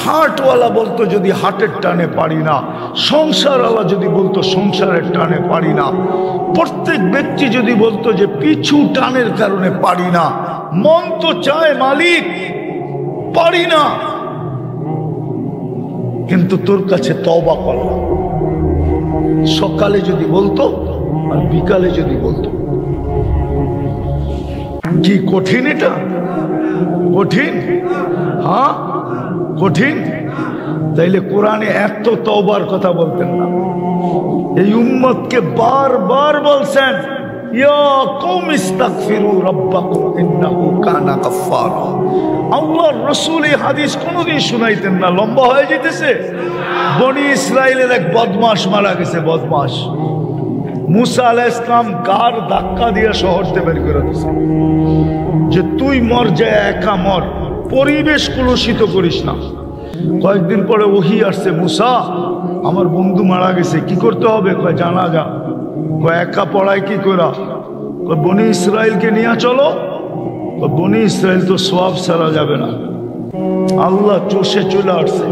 হাটওয়ালা বলতো যদি হাটের টানে পারি না, সংসারওয়ালা যদি বলতো সংসারের টানে পারি না, প্রত্যেক ব্যক্তি যদি বলতো যে পিছু টানের কারণে পারি না, মন তো চায় মালিক পারি না, কিন্তু তোর কাছে তওবা করলাম। সকালে যদি বলতো আর বিকালে যদি বলতো, কি কঠিন এটা? কঠিন? হ্যাঁ কঠিন। তাইলে কোরআনে এত তওবার কথা বলতেন না? এই উম্মতকে বারবার বলছেন ইয়া কওম ইস্তাগফিরু রাব্বাকুম ইন্নাহু কানা গাফফারা। আল্লাহর রাসূল এই হাদিস কোনোদিন শুনাইতেন না, লম্বা হয়ে যেতেছে। বনি ইসরাইলের এক বদমাশ মারা গেছে, বদমাশ। মুসা আলাইহিস সালাম গার ধাক্কা দিয়ে শহর থেকে বের করে দিয়েছে যে তুই মর, যায় একা মর, পরিবেশ কলুষিত করিস না। কয়েকদিন পরে ওহী আসছে, মুসা আমার বন্ধু মারা গেছে, কি করতে হবে? কয় জানাজা। কয় একা পড়ায় কি করা? কয় বনি ইসরাইলকে নিয়ে চলো। বনি ইসরাইল তো সওয়াব ছাড়া যাবে না। আল্লাহ চষে চলে আসছে,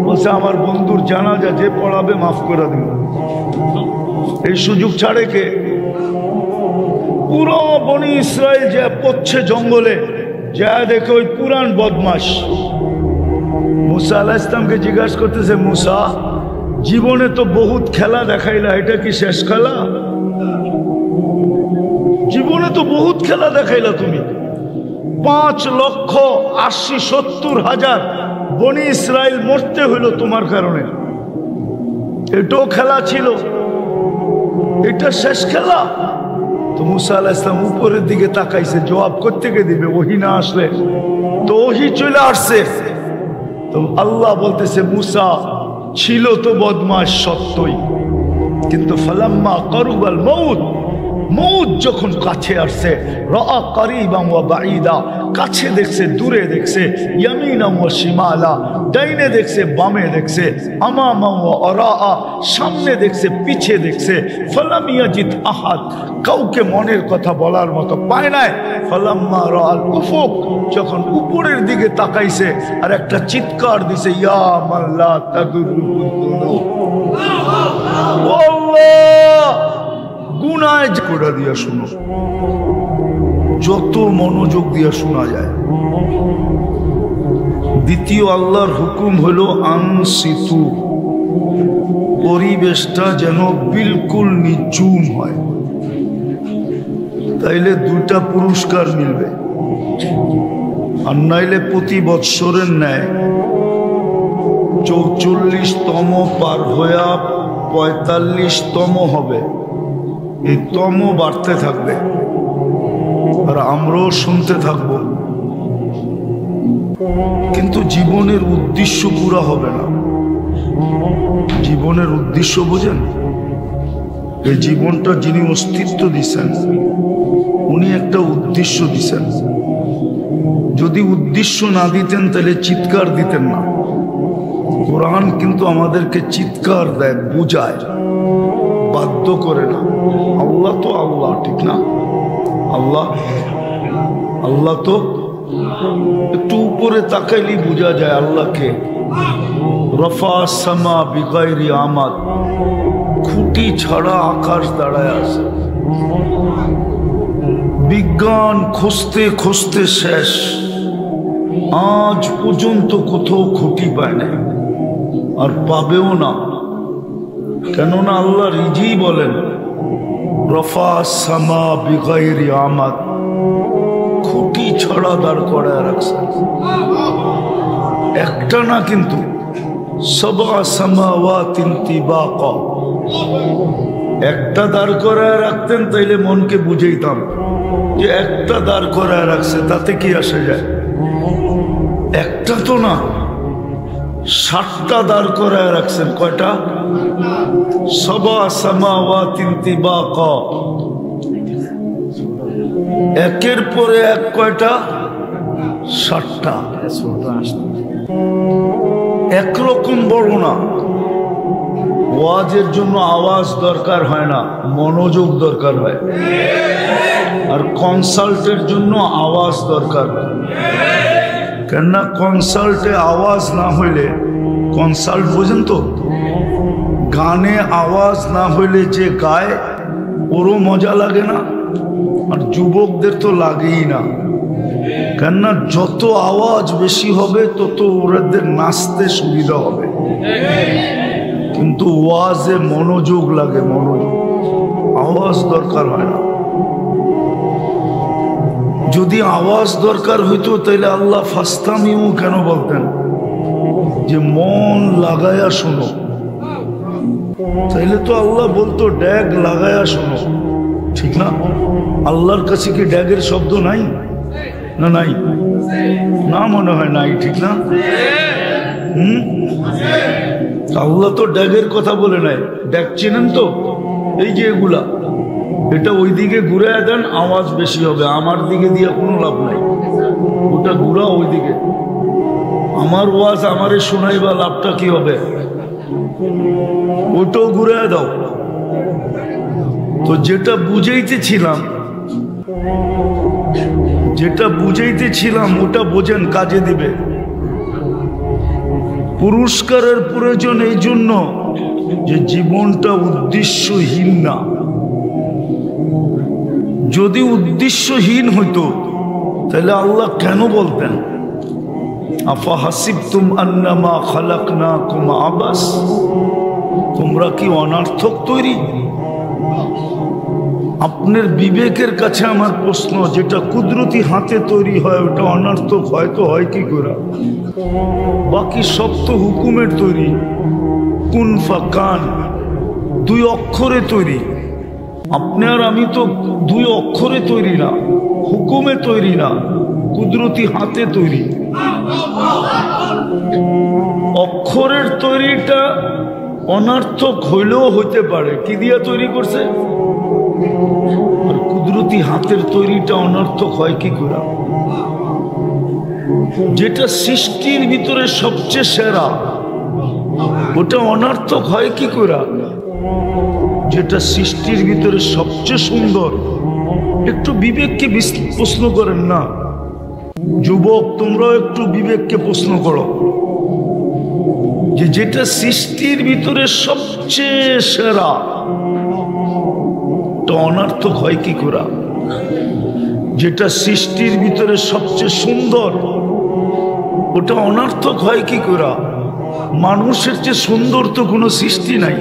বলছে আমার বন্ধুর জানাজা যে পড়াবে মাফ করে দিন। এই সুযোগ ছাড়ে কে? পুরো বনি ইসরাইল যে পড়ছে জঙ্গলে, যা দেখে ওই পুরান বদমাশ মুসা আলাইহিস সালামকে জিজ্ঞাসা করতেছে, মুসা জীবনে তো বহুত খেলা দেখাইলা, এটা কি শেষ খেলা? জীবনে তো বহুত খেলা দেখাইলা তুমি, 5,80,70,000 বনি ইসরাইল মরতে হইল তোমার কারণে, এটাও খেলা ছিল, এটা শেষ খেলা? তো মুসা আলাইহিস সালাম উপরের দিকে তাকাইছে, জবাব কোত্থেকে দিবে? ওহী না আসলে তো। ওহী চলে আসছে, তো আল্লাহ বলতেছে মুসা ছিল তো বদমাশ সত্যই, কিন্তু ফালাম্মা কারুবাল মউত, মউত যখন কাছে আসছে, রাআ কারিবান ওয়া বাঈদা, কাছে দেখছে দূরে দেখছে, ইয়ামিনান ওয়া শিমালা, ডাইনে দেখছে বামে দেখছে, আমামান ওয়া আরাআ, সামনে দেখছে পিছে দেখছে, ফালাম ইয়াজিদ আহাদ, কাউকে মনের কথা বলার মতো পায় নাই। ফালাম্মা রাআল উফুক, যখন উপরের দিকে তাকাইছে আর একটা চিৎকার দিছে, ইয়া মান লা তাদুররুল যুনুব, আল্লাহ গুনায় কোড়া দিয়া শুনো, যত মনোযোগ দিয়া শোনা যায়। দ্বিতীয় আল্লাহর হুকুম হলো আনসিতু, পরিবেশটা যেন বিলকুল নিঝুম হয়, তাইলে 2টা পুরস্কার মিলবে। আর নাইলে প্রতি বৎসরের ন্যায় 44তম পার হইয়া 45তম হবে, এই তম বাড়তে থাকবে আর আমরাও শুনতে থাকব, কিন্তু জীবনের উদ্দেশ্য পুরা হবে না। জীবনের উদ্দেশ্য বুঝেন? এই জীবনটা যিনি অস্তিত্ব দিছেন উনি একটা উদ্দেশ্য দিছেন। যদি উদ্দেশ্য না দিতেন তাহলে চিৎকার দিতেন না। কোরআন কিন্তু আমাদেরকে চিৎকার দেয়, বুঝায়, বাধ্য করে না। আল্লাহ তো আল্লাহ, ঠিক না? আল্লাহ আল্লাহ তো একটু উপরে তাকাইলি বোঝা যায় আল্লাহকে। রফা সামা বিগাইরি আমাদ, খুঁটি ছাড়া আকাশ দাঁড়ায় আছে। বিজ্ঞান খুঁজতে খুঁজতে শেষ, আজ পর্যন্ত কোথাও খুঁটি পায় নাই আর পাবেও না। কেননা আল্লাহ নিজেই বলেন রফা সামা বিগাইরি আমাদ, খুঁটি ছড়া দাঁড় করায় রাখছেন। একটা না কিন্তু, সাবআ সামাওয়াতিন তিবাকা, একটা দাঁড় করায় রাখতেন তাইলে মনকে বুঝাইতাম যে একটা দাঁড় করায় রাখছে, তাতে কি আসে যায়? একটা তো না, 7টা দাঁড় করায় রাখছেন। কয়টা? সাবা সামাওয়াতিন তিবাকা, একের পরে এক। কয়টা? 7টা। একরকম বড় না। ওয়াজের জন্য আওয়াজ দরকার হয় না, মনোযোগ দরকার হয়। আর কনসাল্টের জন্য আওয়াজ দরকার হয়। কেননা কনসাল্টে আওয়াজ না হইলে, কনসাল্ট বোঝেন তো, গানে আওয়াজ না হইলে যে গায় ওরও মজা লাগে না, আর যুবকদের তো লাগেই না। কেননা যত আওয়াজ বেশি হবে তত ওদের নাচতে সুবিধা হবে। কিন্তু ওয়াজে মনোযোগ লাগে, মনোযোগ। আওয়াজ দরকার হয় না। যদি আওয়াজ দরকার হইতো তাহলে আল্লাহ ফাস্তামিউ কেন বলতেন? যে মন লাগায়া শোনো। তাইলে তো আল্লাহ বলতো ড্যাগ লাগায়া শোনো, ঠিক না? আল্লাহর কাছে কি ড্যাগের শব্দ নাই? না নাই? না মনে হয় নাই, ঠিক না? আল্লাহ তো ড্যাগের কথা বলে নাই। ড্যাগ চেনেন তো? এই যে এগুলা, এটা ওই দিকে ঘুরে দেন, আওয়াজ বেশি হবে। আমার দিকে দিয়ে কোনো লাভ নাই, ওটা ঘুরা ওই দিকে। আমার ওয়াজ আমারে শোনাইবা, লাভটা কি হবে? ওটাও ঘুরে দাও। তো যেটা বুঝাইতেছিলাম ওটা বোঝেন, কাজে দিবে। পুরস্কারের প্রয়োজন এই জন্য যে জীবনটা উদ্দেশ্যহীন না। যদি উদ্দেশ্যহীন হইতো তাহলে আল্লাহ কেন বলতেন আফা হাসিবতুম আন্নামা খালাকনাকুম আবাস? তোমরা কি অনার্থক তৈরি? আপনার বিবেকের কাছে আমার প্রশ্ন, যেটা কুদরতি হাতে তৈরি হয় ওটা অনার্থক হয় তো হয় কি করে? বাকি সব তো হুকুমের তৈরি। কুন ফাকান 2 অক্ষরে তৈরি। আপনি আর আমি তো 2 অক্ষরে তৈরি না, হুকুমে তৈরি না, কুদরতি হাতে তৈরি। অক্ষরের তৈরিটা অনার্থক হইলেও হইতে পারে, কি দিয়া তৈরি করছে? আর কুদরতি হাতের তৈরিটা অনর্থক হয় কি করে? যেটা সৃষ্টির ভিতরে সবচেয়ে সেরা ওটা অনর্থক হয় কি করে? যেটা সৃষ্টির ভিতরে সবচেয়ে সুন্দর। একটু বিবেককে প্রশ্ন করেন না যুবক, তোমরাও একটু বিবেককে প্রশ্ন করো যে যেটা সৃষ্টির ভিতরে সবচেয়ে সেরা তো অনার্থক হয় কি করে? যেটা সৃষ্টির ভিতরে সবচেয়ে সুন্দর ওটা অনার্থক হয় কি করে? মানুষের চেয়ে সুন্দর তো কোনো সৃষ্টি নাই।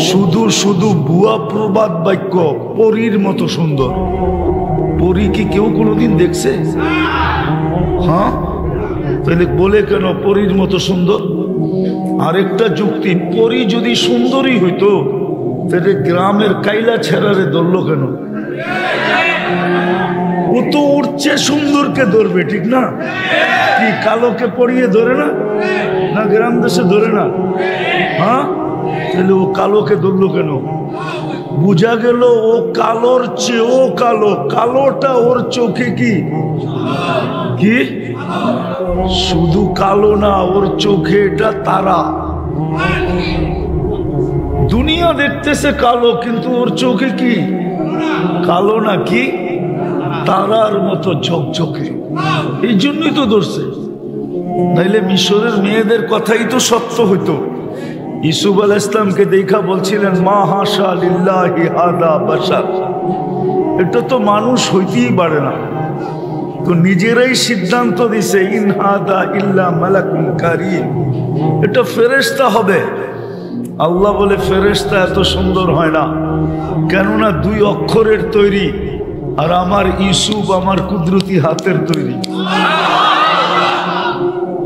শুধু শুধু ভুয়া প্রবাদ বাক্য, পরীর মতো সুন্দর। পরী কি কেউ কোনোদিন দেখছে? হ্যাঁ, তাহলে বলে কেন পরীর মতো সুন্দর? আরেকটা যুক্তি, পরী যদি সুন্দরী হইতো তাহলে গ্রামের কাইলা ছেড়ারে ধরলো কেন? ও তো উঠছে সুন্দরকে ধরবে, ঠিক না? কি কালোকে পড়িয়ে ধরে না? না গ্রাম দেশে ধরে না? হ্যাঁ, তাহলে ও কালোকে ধরলো কেন? বুঝা গেল ও কালোর চেয়েও কালো। কালোটা ওর চোখে কি কি শুধু কালো না, ওর চোখে এটা তারা। দুনিয়া দেখতেছে কালো, কিন্তু ওর চোখে কি কালো না, কি তারার মতো ঝকঝকে। এই জন্যই তো ধরছে, নাইলে মিশরের মেয়েদের কথাই তো সত্য হইতো। ইসুফ আলাইহিস সালামকে দেখা বলছিলেন মা হাশা লিল্লাহি হাদা বাশার, এটা তো মানুষ হইতেই পারে না। তো নিজেরাই সিদ্ধান্ত দিছে ইন হাদা ইল্লা মালাকুন কারীম, এটা ফেরেশতা হবে। আল্লাহ বলে ফেরেশতা এত সুন্দর হয় না, কেননা 2 অক্ষরের তৈরি, আর আমার ইউসুফ আমার কুদরতি হাতের তৈরি।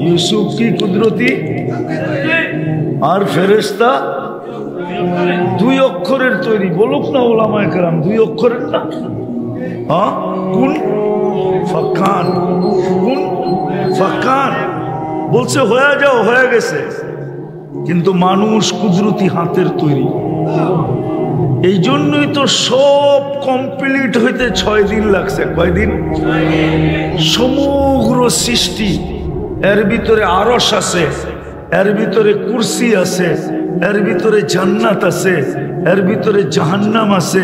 ইউসুফ কি কুদরতি, আর ফেরেশতা 2 অক্ষরের তৈরি। বলুক না ওলামায়ে কেরাম 2 অক্ষরের না? হ্যাঁ, কোন ফাকান, কুন ফাকান বলছে হয়ে যাও, হয়ে গেছে। কিন্তু মানুষ কুদরতি হাতের তৈরি, এই জন্যই তো সব কমপ্লিট হইতে 6 দিন লাগছে। কয়দিন? সমগ্র সৃষ্টি, এর ভিতরে আরশ আছে, এর ভিতরে কুরসি আছে, এর ভিতরে জান্নাত আছে, এর ভিতরে জাহান্নাম আছে,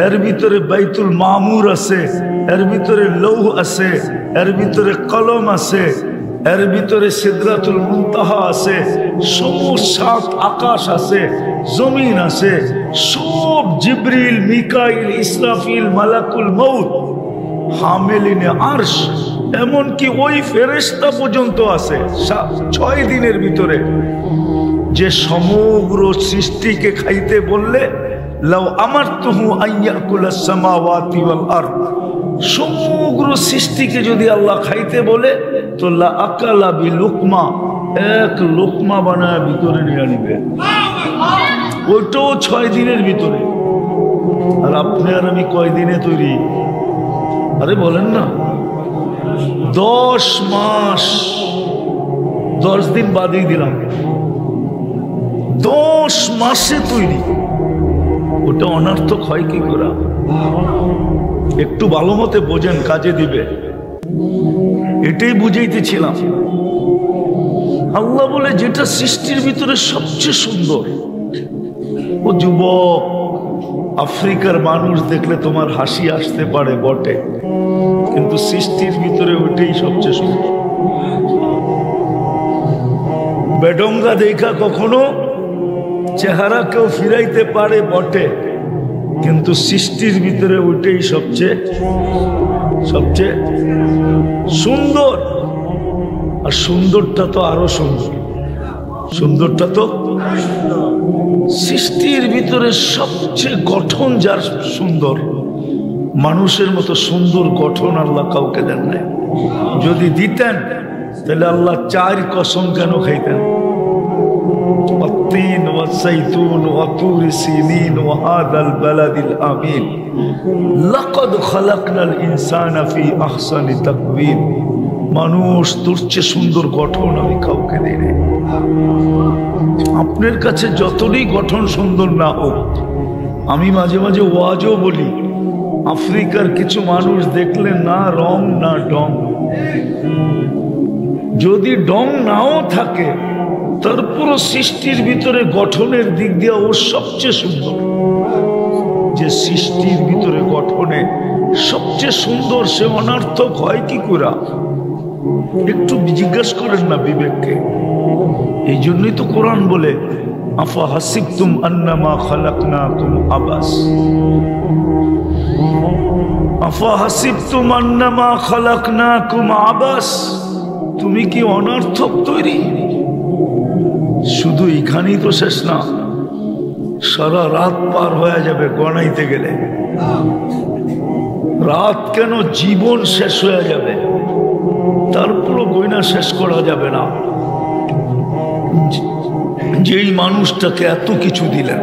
এর ভিতরে বাইতুল মামুর আছে, এর ভিতরে লৌহ আছে, এর ভিতরে কলম আছে, এর ভিতরে সিদরাতুল মুনতাহা আছে, সমস্ত 7 আকাশ আছে, জমিন আছে, সব জিবরিল, মিকাইল, ইসরাফিল, মালাকুল মউত, হামিলিনে আরশ, এমনকি ওই ফেরেশতা পর্যন্ত আছে 6 দিনের ভিতরে। যে সমগ্র সৃষ্টিকে খাইতে বললে লাউ আমারতুহু আইয়াকুলাস সামাওয়াতি ওয়াল আরদ, সমগ্র সৃষ্টিকে যদি আল্লাহ খাইতে বলে তো লা আকালা বি লুকমা, এক লোকমা বানায় ভিতরে নিয়ে নিবে, ওইটাও 6 দিনের ভিতরে। আর আপনি আর আমি কয় দিনে তৈরি? আরে বলেন না, 10 মাস, 10 দিন বাদই দিলাম, 10 মাসে তৈরি। ওটা অনর্থক হয় কি করে? একটু ভালো মতে বোঝেন, কাজে দিবে। এটাই বুঝাইতেছিলাম। আল্লাহ বলে যেটা সৃষ্টির ভিতরে সবচেয়ে সুন্দর। ও যুবক, আফ্রিকার মানুষ দেখলে তোমার হাসি আসতে পারে বটে, কিন্তু সৃষ্টির ভিতরে ওইটাই সবচেয়ে সুন্দর। বেডঙ্গা দেখা কখনো চেহারা কেউ ফিরাইতে পারে বটে, কিন্তু সৃষ্টির ভিতরে ওইটাই সবচেয়ে সবচেয়ে সুন্দর। আর সুন্দরটা তো আরো সুন্দর, সুন্দরটা তো সৃষ্টির ভিতরে সবচেয়ে গঠন যার সুন্দর, মানুষের মতো সুন্দর গঠন আল্লাহ কাউকে দেন নাই। যদি দিতেন তাহলে আল্লাহ 4 কসম কেন খাইতেন? والتين والزيتون وطور سينين وهذا البلد الأمين لقد خلقنا الإنسان في أحسن تقويم। মানুষ তোর চেয়ে সুন্দর গঠন আমি কাউকে দিই নাই। আপনার কাছে যতই গঠন সুন্দর না হোক, আমি মাঝে মাঝে ওয়াজও বলি, আফ্রিকার কিছু মানুষ দেখলে না রং না ডং, যদি ডং নাও থাকে তারপর সৃষ্টির ভিতরে গঠনের দিক দিয়ে ও সবচেয়ে সুন্দর। যে সৃষ্টির ভিতরে গঠনে সবচেয়ে সুন্দর, সে অনর্থক হয় কি করে? একটু জিজ্ঞাসা করেন না বিবেককে। এই জন্যই তো কোরআন বলে আফা হাসিবতুম আন্নামা খালাকনাকুম আবাস, আফা হাসিবতুম আন্নামা খালাকনাকুম আবাস। তুমি কি অনর্থক তৈরি? শুধু এখানেই তো শেষ না, সারা রাত পার হয়ে যাবে গণাইতে গেলে। রাত কেন, জীবন শেষ হয়ে যাবে, তারপরও গয়না শেষ করা যাবে না। যেই মানুষটাকে এত কিছু দিলেন,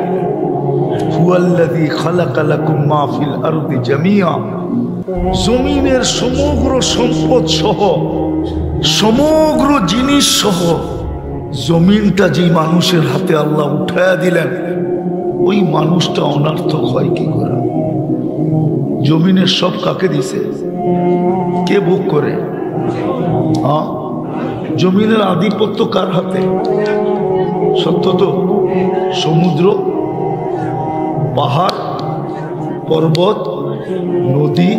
হুয়াল্লাযী খালাকা লাকুম মা ফিল আরদি জামিআ, জমিনের সমগ্র সম্পদ সহ, সমগ্র জিনিস সহ জমিনটা যেই মানুষের হাতে আল্লাহ উঠায়া দিলেন, ওই মানুষটা অনর্থক হয় কি করে? জমিনের সব কাকে দিছে? কে ভোগ করে? জমিনের আধিপত্য কার হাতে? সত্য তো? সমুদ্র, পাহাড়, পর্বত, নদী,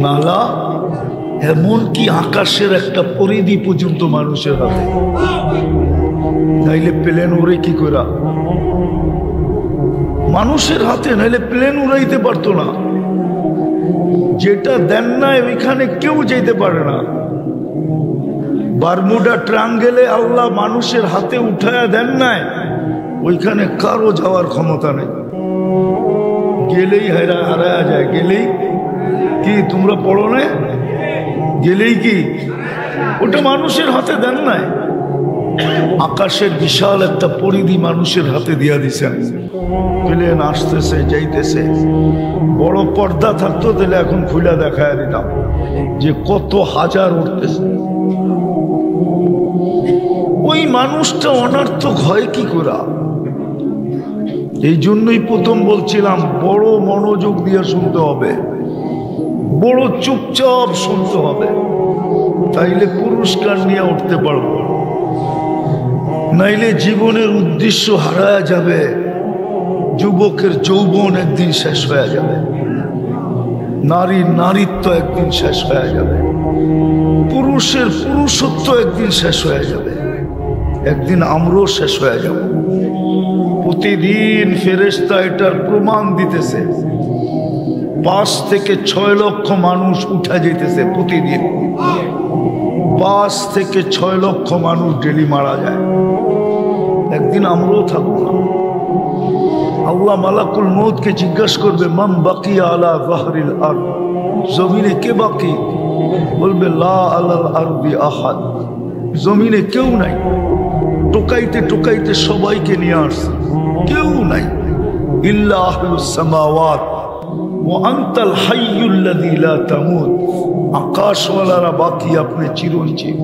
নালা, এমনকি আকাশের একটা পরিধি পর্যন্ত মানুষের হাতে। নাইলে প্লেন উড়ে কি করে? মানুষের হাতে, নাইলে প্লেন উড়াইতে পারতো না। যেটা দেন না ওইখানে কেউ যেতে পারে না। বারমুডা ট্রায়াঙ্গেলে আল্লাহ মানুষের হাতে উঠায়া দেন নাই, ওইখানে কারো যাওয়ার ক্ষমতা নেই। গেলেই হারায়া যায়। গেলেই কি, তোমরা পড়ো না? গেলেই কি, ওটা মানুষের হাতে দেন নাই। আকাশের বিশাল একটা পরিধি মানুষের হাতে দিয়া দিছেন। প্লেন আসতেছে যাইতেছে, বড় পর্দা থাকতো তাহলে এখন খুলে দেখায় দিতাম যে কত হাজার উঠতেছে। ওই মানুষটা অনর্থক হয় কি করে? এই জন্যই প্রথম বলছিলাম বড় মনোযোগ দিয়ে শুনতে হবে, বড় চুপচাপ শুনতে হবে, তাইলে পুরস্কার নিয়ে উঠতে পারবো। নাইলে জীবনের উদ্দেশ্য হারায় যাবে, যুবকের যৌবন একদিন শেষ হয়ে যাবে, নারীর নারীত্ব একদিন শেষ হয়ে যাবে, পুরুষের পুরুষত্ব একদিন শেষ হয়ে যাবে, একদিন আমরাও শেষ হয়ে যাব। প্রতিদিন ফেরেশতা এটার প্রমাণ দিতেছে। 5 থেকে 6 লক্ষ মানুষ উঠা যেতেছে প্রতিদিন। 5 থেকে 6 লক্ষ মানুষ ডেলি মারা যায়। একদিন আমরাও থাকবো না। আল্লাহ মালাকুল মউতকে জিজ্ঞাসা করবে, মান বাকিয়া আলা যাহরিল আরদ, জমিনে কে বাকি? বলবে লা আলাল আরদি আহাদ, জমিনে কেউ নাই। টোকাইতে টোকাইতে সবাইকে নিয়ে আসছে, কেউ নাই। ইল্লা আহলুস সামাওয়াত ওয়া আনতাল হাইয়ুল্লাযী লা তামুত, আকাশওয়ালারা বাকি, আপনি চিরঞ্জীব।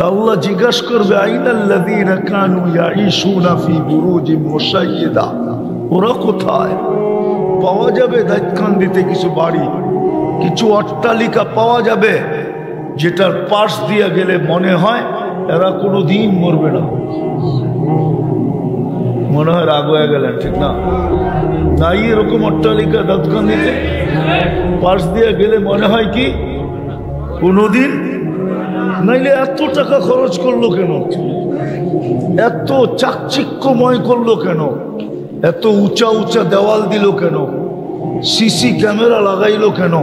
আল্লাহ জিজ্ঞাসা করবে, আইনাল্লাযীনা কানু ইয়াঈশুনা ফি বুরুজিন মুশাইয়্যিদা, ওরা কোথায়? পাওয়া যাবে দাইতকান্দিতে কিছু বাড়ি, কিছু অট্টালিকা পাওয়া যাবে যেটার পাশ দিয়ে গেলে মনে হয় এরা কোনোদিন মরবে না। মনে হয় রাগ হয়ে গেলেন, ঠিক না? নাই এরকম অট্টালিকা দাইতকান্দিতে? পাশ দিয়ে গেলে মনে হয় কি কোনোদিন? নাইলে এত টাকা খরচ করলো কেন? এত চাকচিক্যময় করলো কেন? এত উঁচা উঁচা দেওয়াল দিল কেন? সিসি ক্যামেরা লাগাইলো কেন?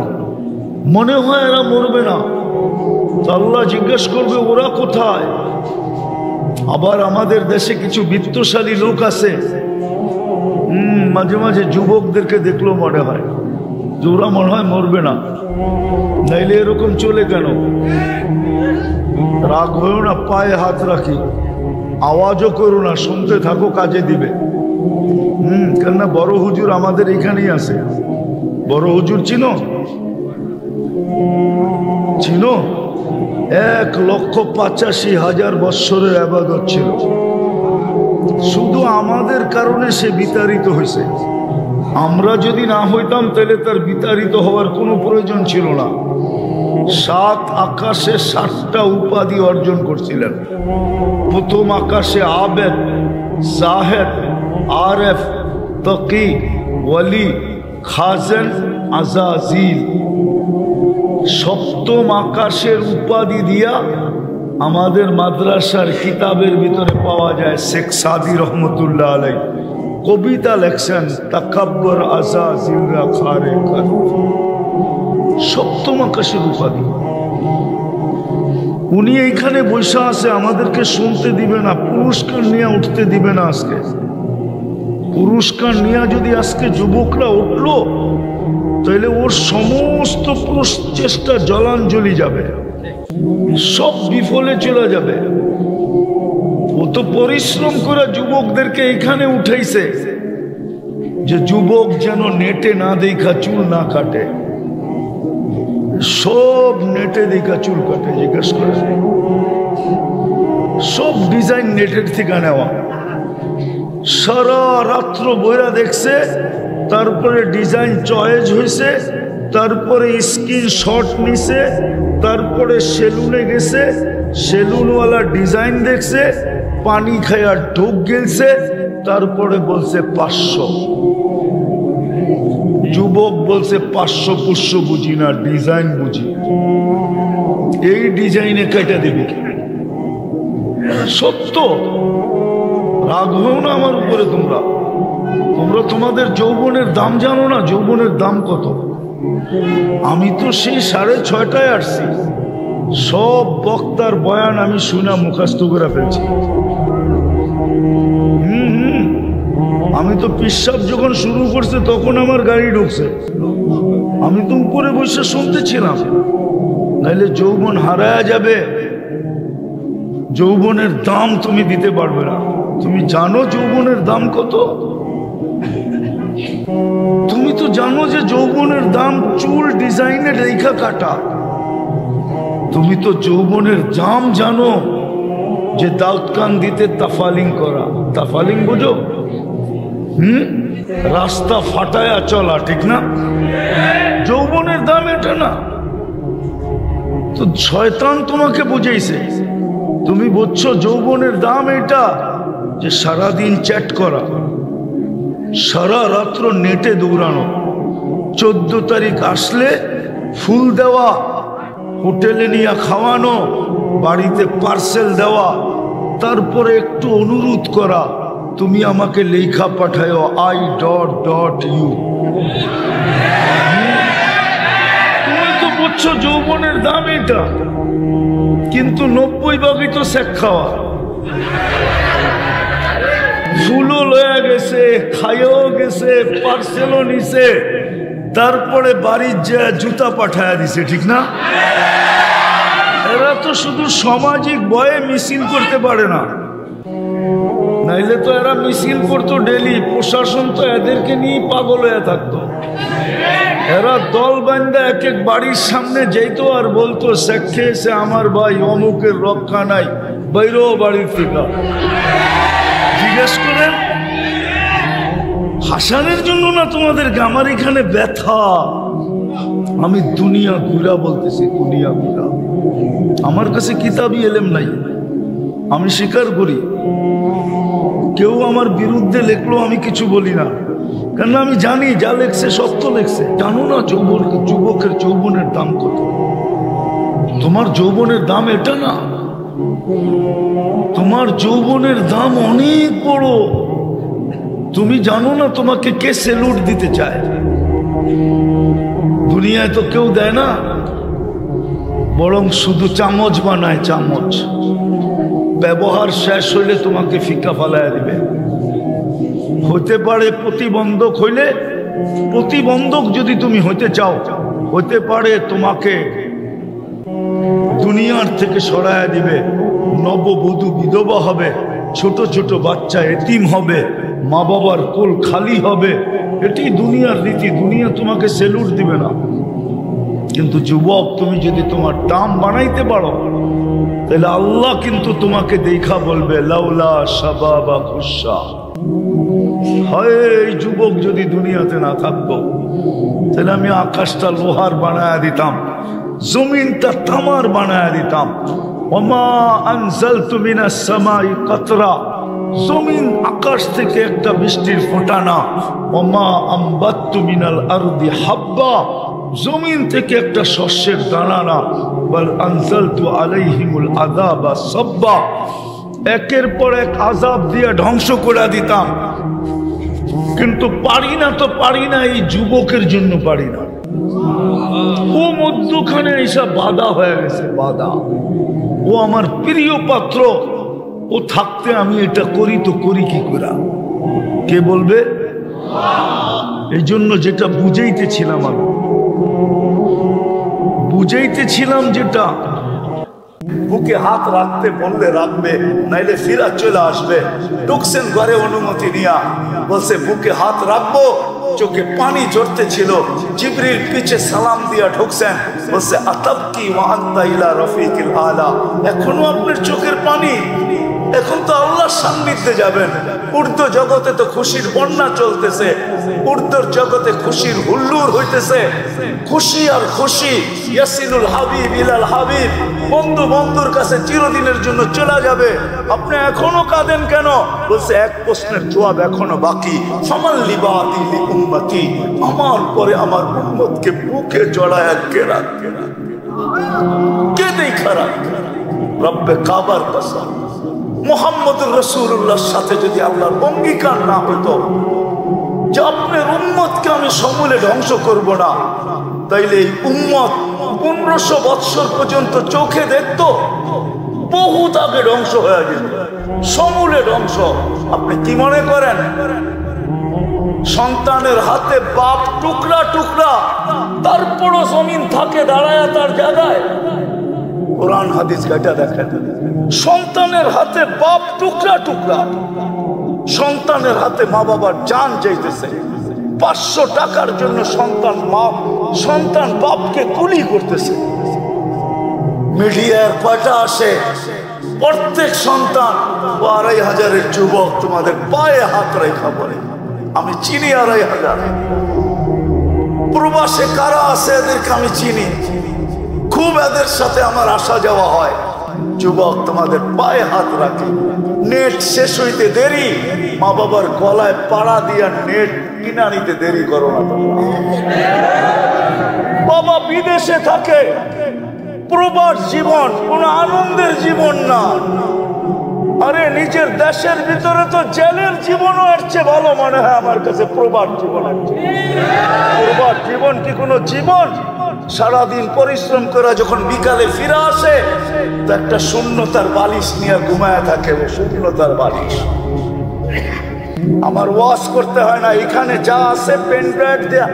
মনে হয় এরা মরবে না। আল্লাহ জিজ্ঞেস করবে, ওরা কোথায়? আবার আমাদের দেশে কিছু বিত্তশালী লোক আছে, মাঝে মাঝে যুবকদেরকে দেখলেও মনে হয় যে ওরা মনে হয় মরবে না। নাইলে এরকম চলে কেন? রাগ হয়েও না, পায়ে হাত রাখি, আওয়াজও করো না, শুনতে থাকো, কাজে দিবে। কেননা বড় হুজুর আমাদের এখানেই আছে। বড় হুজুর চিনো? চিনো? 1,85,000 বৎসরের ইবাদত ছিল। শুধু আমাদের কারণে সে বিতাড়িত হয়েছে। আমরা যদি না হইতাম তাহলে তার বিতাড়িত হওয়ার কোনো প্রয়োজন ছিল না। 7 আকাশে 7টা উপাধি অর্জন করছিলেন। প্রথম আকাশে আবেদ, জাহেদ, আরেফ, তকি, ওয়ালি, খাজেন, আজাজিল। সপ্তম আকাশের উপাধি দিয়া আমাদের মাদ্রাসার কিতাবের ভিতরে পাওয়া যায়। শেখ সাদি রহমতুল্লাহ আলাই কবিতা লেখছেন, তাকাব্বর আজাজিলরা খারে খার। সপ্তম আকাশের উপাধি। উনি এইখানে বসে আছে, আমাদেরকে শুনতে দিবে না, পুরস্কার নিয়ে উঠতে দিবে না। আজকে পুরস্কার নিয়ে যদি আজকে যুবকরা উঠলো তাহলে ওর সমস্ত প্রচেষ্টা জলাঞ্জলি যাবে, সব বিফলে চলে যাবে। ও তো পরিশ্রম করে যুবকদেরকে এখানে উঠাইছে যে যুবক যেন নেটে না দেখা চুল না কাটে। সব নেটে দেখা চুল কাটে, জিজ্ঞেস করে। সব ডিজাইন নেটের থেকে নেওয়া। সারা রাত্র বইরা দেখছে, তারপরে ডিজাইন চয়েস হয়েছে, তারপরে স্ক্রিনশট নিছে, তারপরে সেলুনে গেছে, সেলুনওয়ালা ডিজাইন দেখছে, পানি খায়া ঢোক গেলছে, তারপরে বলছে 500। যুবক বলছে 500 পুষ্য বুঝি না, ডিজাইন বুঝি। এই ডিজাইনে কেটে দিবি। সত্য। রাগ হও না আমার উপরে। তোমরা তোমাদের যৌবনের দাম জানো না? যৌবনের দাম কত? আমি তো সেই 6:30টায় আসছি। সব বক্তার বয়ান আমি শুনা মুখস্থ করে ফেলছি। আমি তো পিশাব যখন শুরু করছে তখন আমার গাড়ি ঢুকছে। আমি তো উপরে বসে শুনতেছিলাম। নাইলে যৌবন হারায়া যাবে। যৌবনের দাম তুমি দিতে পারবে না। তুমি জানো যৌবনের দাম কত? তুমি তো জানো যে যৌবনের দাম চুল ডিজাইনে রেখা কাটা। তুমি তো যৌবনের দাম জানো যে দাউদ কান দিতে তাফালিং করা। তাফালিং বুঝো? রাস্তা ফাটায়া চলা, ঠিক না? যৌবনের দাম এটা না। তো শয়তান তোমাকে বুঝাইছে, তুমি বুঝছো যৌবনের দাম এটা যে সারাদিন চ্যাট করা, সারা রাত্র নেটে দৌড়ানো, 14 তারিখ আসলে ফুল দেওয়া, হোটেলে নিয়ে খাওয়ানো, বাড়িতে পার্সেল দেওয়া, তারপরে একটু অনুরোধ করা তুমি আমাকে লেখা পাঠাও I.U। তুমি তো বুঝছো যৌবনের দাম এটা, কিন্তু 90 ভাগই তো শেখ খাওয়া। ফুলও লয়া গেছে, খাইও গেছে, পার্সেলও নিছে, তারপরে বাড়ির যা জুতা পাঠায়া দিছে, ঠিক না? এরা তো শুধু সামাজিক ভয়ে মিছিল করতে পারে না, নাইলে তো এরা মিছিল করতো ডেলি। প্রশাসন তো এদেরকে নিয়ে পাগল হয়ে থাকতো। এরা দল বান্ধা এক এক বাড়ির সামনে যেত আর বলতো শেখ খেয়েছে আমার ভাই, অমুকের রক্ষা নাই, বাইরো বাড়ির থেকে। জিজ্ঞেস করেন, হাসানের জন্য না তোমাদেরকে, আমার এখানে ব্যথা। আমি দুনিয়া ঘুরা বলতেছি, দুনিয়া ঘুরা। আমার কাছে কিতাবই এলেম নাই, আমি স্বীকার করি। কেউ আমার বিরুদ্ধে লেখলো আমি কিছু বলি না, কেন আমি জানি যা লেখছে সত্য লেখছে। জানো না যুবকের যৌবনের দাম কত? তোমার যৌবনের দাম এটা না, তোমার যৌবনের দাম অনেক বড়। তুমি জানো না তোমাকে কে সেলুট দিতে চায়? দুনিয়ায় তো কেউ দেয় না, বরং শুধু চামচ বানায়, চামচ। ব্যবহার শেষ হইলে তোমাকে ফিকা ফালাইয়া দিবে। হতে পারে প্রতিবন্ধক হইলে, প্রতিবন্ধক যদি তুমি হইতে চাও, হতে পারে তোমাকে দুনিয়ার থেকে সরাইয়া দিবে। নববধূ বিধবা হবে, ছোট ছোট বাচ্চা এতিম হবে, মা বাবার কোল খালি হবে। এটি দুনিয়ার রীতি, দুনিয়া তোমাকে সেলুট দিবে না। কিন্তু যুবক, তুমি যদি তোমার দাম বানাইতে পারো, তাহলে আল্লাহ কিন্তু তোমাকে দেখা বলবে লাউলা শাবাবা খুশা। হয় এই যুবক যদি দুনিয়াতে না থাকতো, তাহলে আমি আকাশটা লোহার বানায়া দিতাম, জমিনটা তামার বানায়া দিতাম। ওমা আনজালতু মিনাস সামাই কাতরা, জমিন আকাশ থেকে একটা বৃষ্টির ফোঁটা না। ওমা আম্বাততু মিনাল আরদি হাব্বা, জমিন থেকে একটা শস্যের দানা না। বল আনজালতু আলাইহিমুল আযাবা সাব্বা, একের পর এক আযাব দিয়ে ধ্বংস করে দিতাম। কিন্তু পারি না, তো পারি না, এই যুবকের জন্য পারি না। ও মধ্যখানে এইসব বাধা হয়ে গেছে, বাধা। ও আমার প্রিয় পাত্র, ও থাকতে আমি এটা করি, তো করি কি করে? কে বলবে? এই জন্য যেটা বুঝাইতেছিলাম, আমি বুঝাইতেছিলাম যেটা, বুকে হাত রাখতে বললে রাখবে, নাইলে ফিরা চলে আসবে। ঢুকছেন ঘরে অনুমতি নিয়া, বলছে বুকে হাত রাখবো, চোখে পানি ঝরতে ছিল। জিবরিল পিছে সালাম দিয়া ঢুকছেন, বলছে আতাবকি ওয়া আনতা ইলা রফিকিল আলা, এখনো আপনার চোখের পানি? এখন তো আল্লাহর সান্নিধ্যে যাবেন। উর্দু জগতে তো খুশির বন্যা চলতেছে, উর্দুর জগতে খুশির হুল্লুর হইতেছে। খুশি আর খুশি, ইয়াসিনুল হাবিব ইলাল হাবিব, বন্ধু বন্ধুর কাছে চিরদিনের জন্য চলে যাবে। আপনি এখনো কাঁদেন কেন? বলছে এক প্রশ্নের জবাব এখনো বাকি। ফামান লিবাদি লি উম্মতি, আমার পরে আমার উম্মতকে বুকে জড়ায় কে রাখবে? কে দেখা রাখবে? রব্বে কাবার কসম, মুহাম্মদুর রাসূলুল্লাহর সাথে যদি আল্লাহর অঙ্গীকার না হতো যে আপনার উম্মতকে আমি সমূলে ধ্বংস করব না, তাইলে এই উম্মত 1500 বৎসর পর্যন্ত চোখে দেখতো, বহুত আগে ধ্বংস হয়ে যেত, সমূলে ধ্বংস। আপনি কি মনে করেন সন্তানের হাতে বাপ টুকরা টুকরা, তারপরও জমিন থাকে দাঁড়ায় তার জায়গায়? কোরআন হাদিস ঘাটা দেখেন, সন্তানের হাতে বাপ টুকরা টুকরা, সন্তানের হাতে মা বাবার জান যাইতেছে। 500 টাকার জন্য সন্তান বাপকে কুলি করতেছে। মিডিয়ার পাটা আসে, প্রত্যেক সন্তান 2500-এর যুবক তোমাদের পায়ে হাত রেখা বলে, আমি চিনি 2500। প্রবাসে কারা আছে এদেরকে আমি চিনি, খুব এদের সাথে আমার আসা যাওয়া হয়। যুবক তোমাদের পায়ে হাত রাখে, নেট শেষ হইতে দেরি, মা বাবার গলায় পাড়া দিয়া নেট কিনা নিতে দেরি করো না। বাবা বিদেশে থাকে, প্রবাস জীবন কোন আনন্দের জীবন না। আরে নিজের দেশের ভিতরে তো জেলের জীবনও এর চেয়ে ভালো মনে হয় আমার কাছে প্রবাস জীবন। প্রবাস জীবন কি কোনো জীবন? সারাদিন পরিশ্রম করে যখন বিকালে ফিরে আসে তো একটা শূন্যতার বালিশ নিয়ে ঘুমায় থাকে, শূন্যতার বালিশ। আমার ওয়াশ করতে হয় না, এখানে যা আছে পেন ড্রাইভ দেয়া।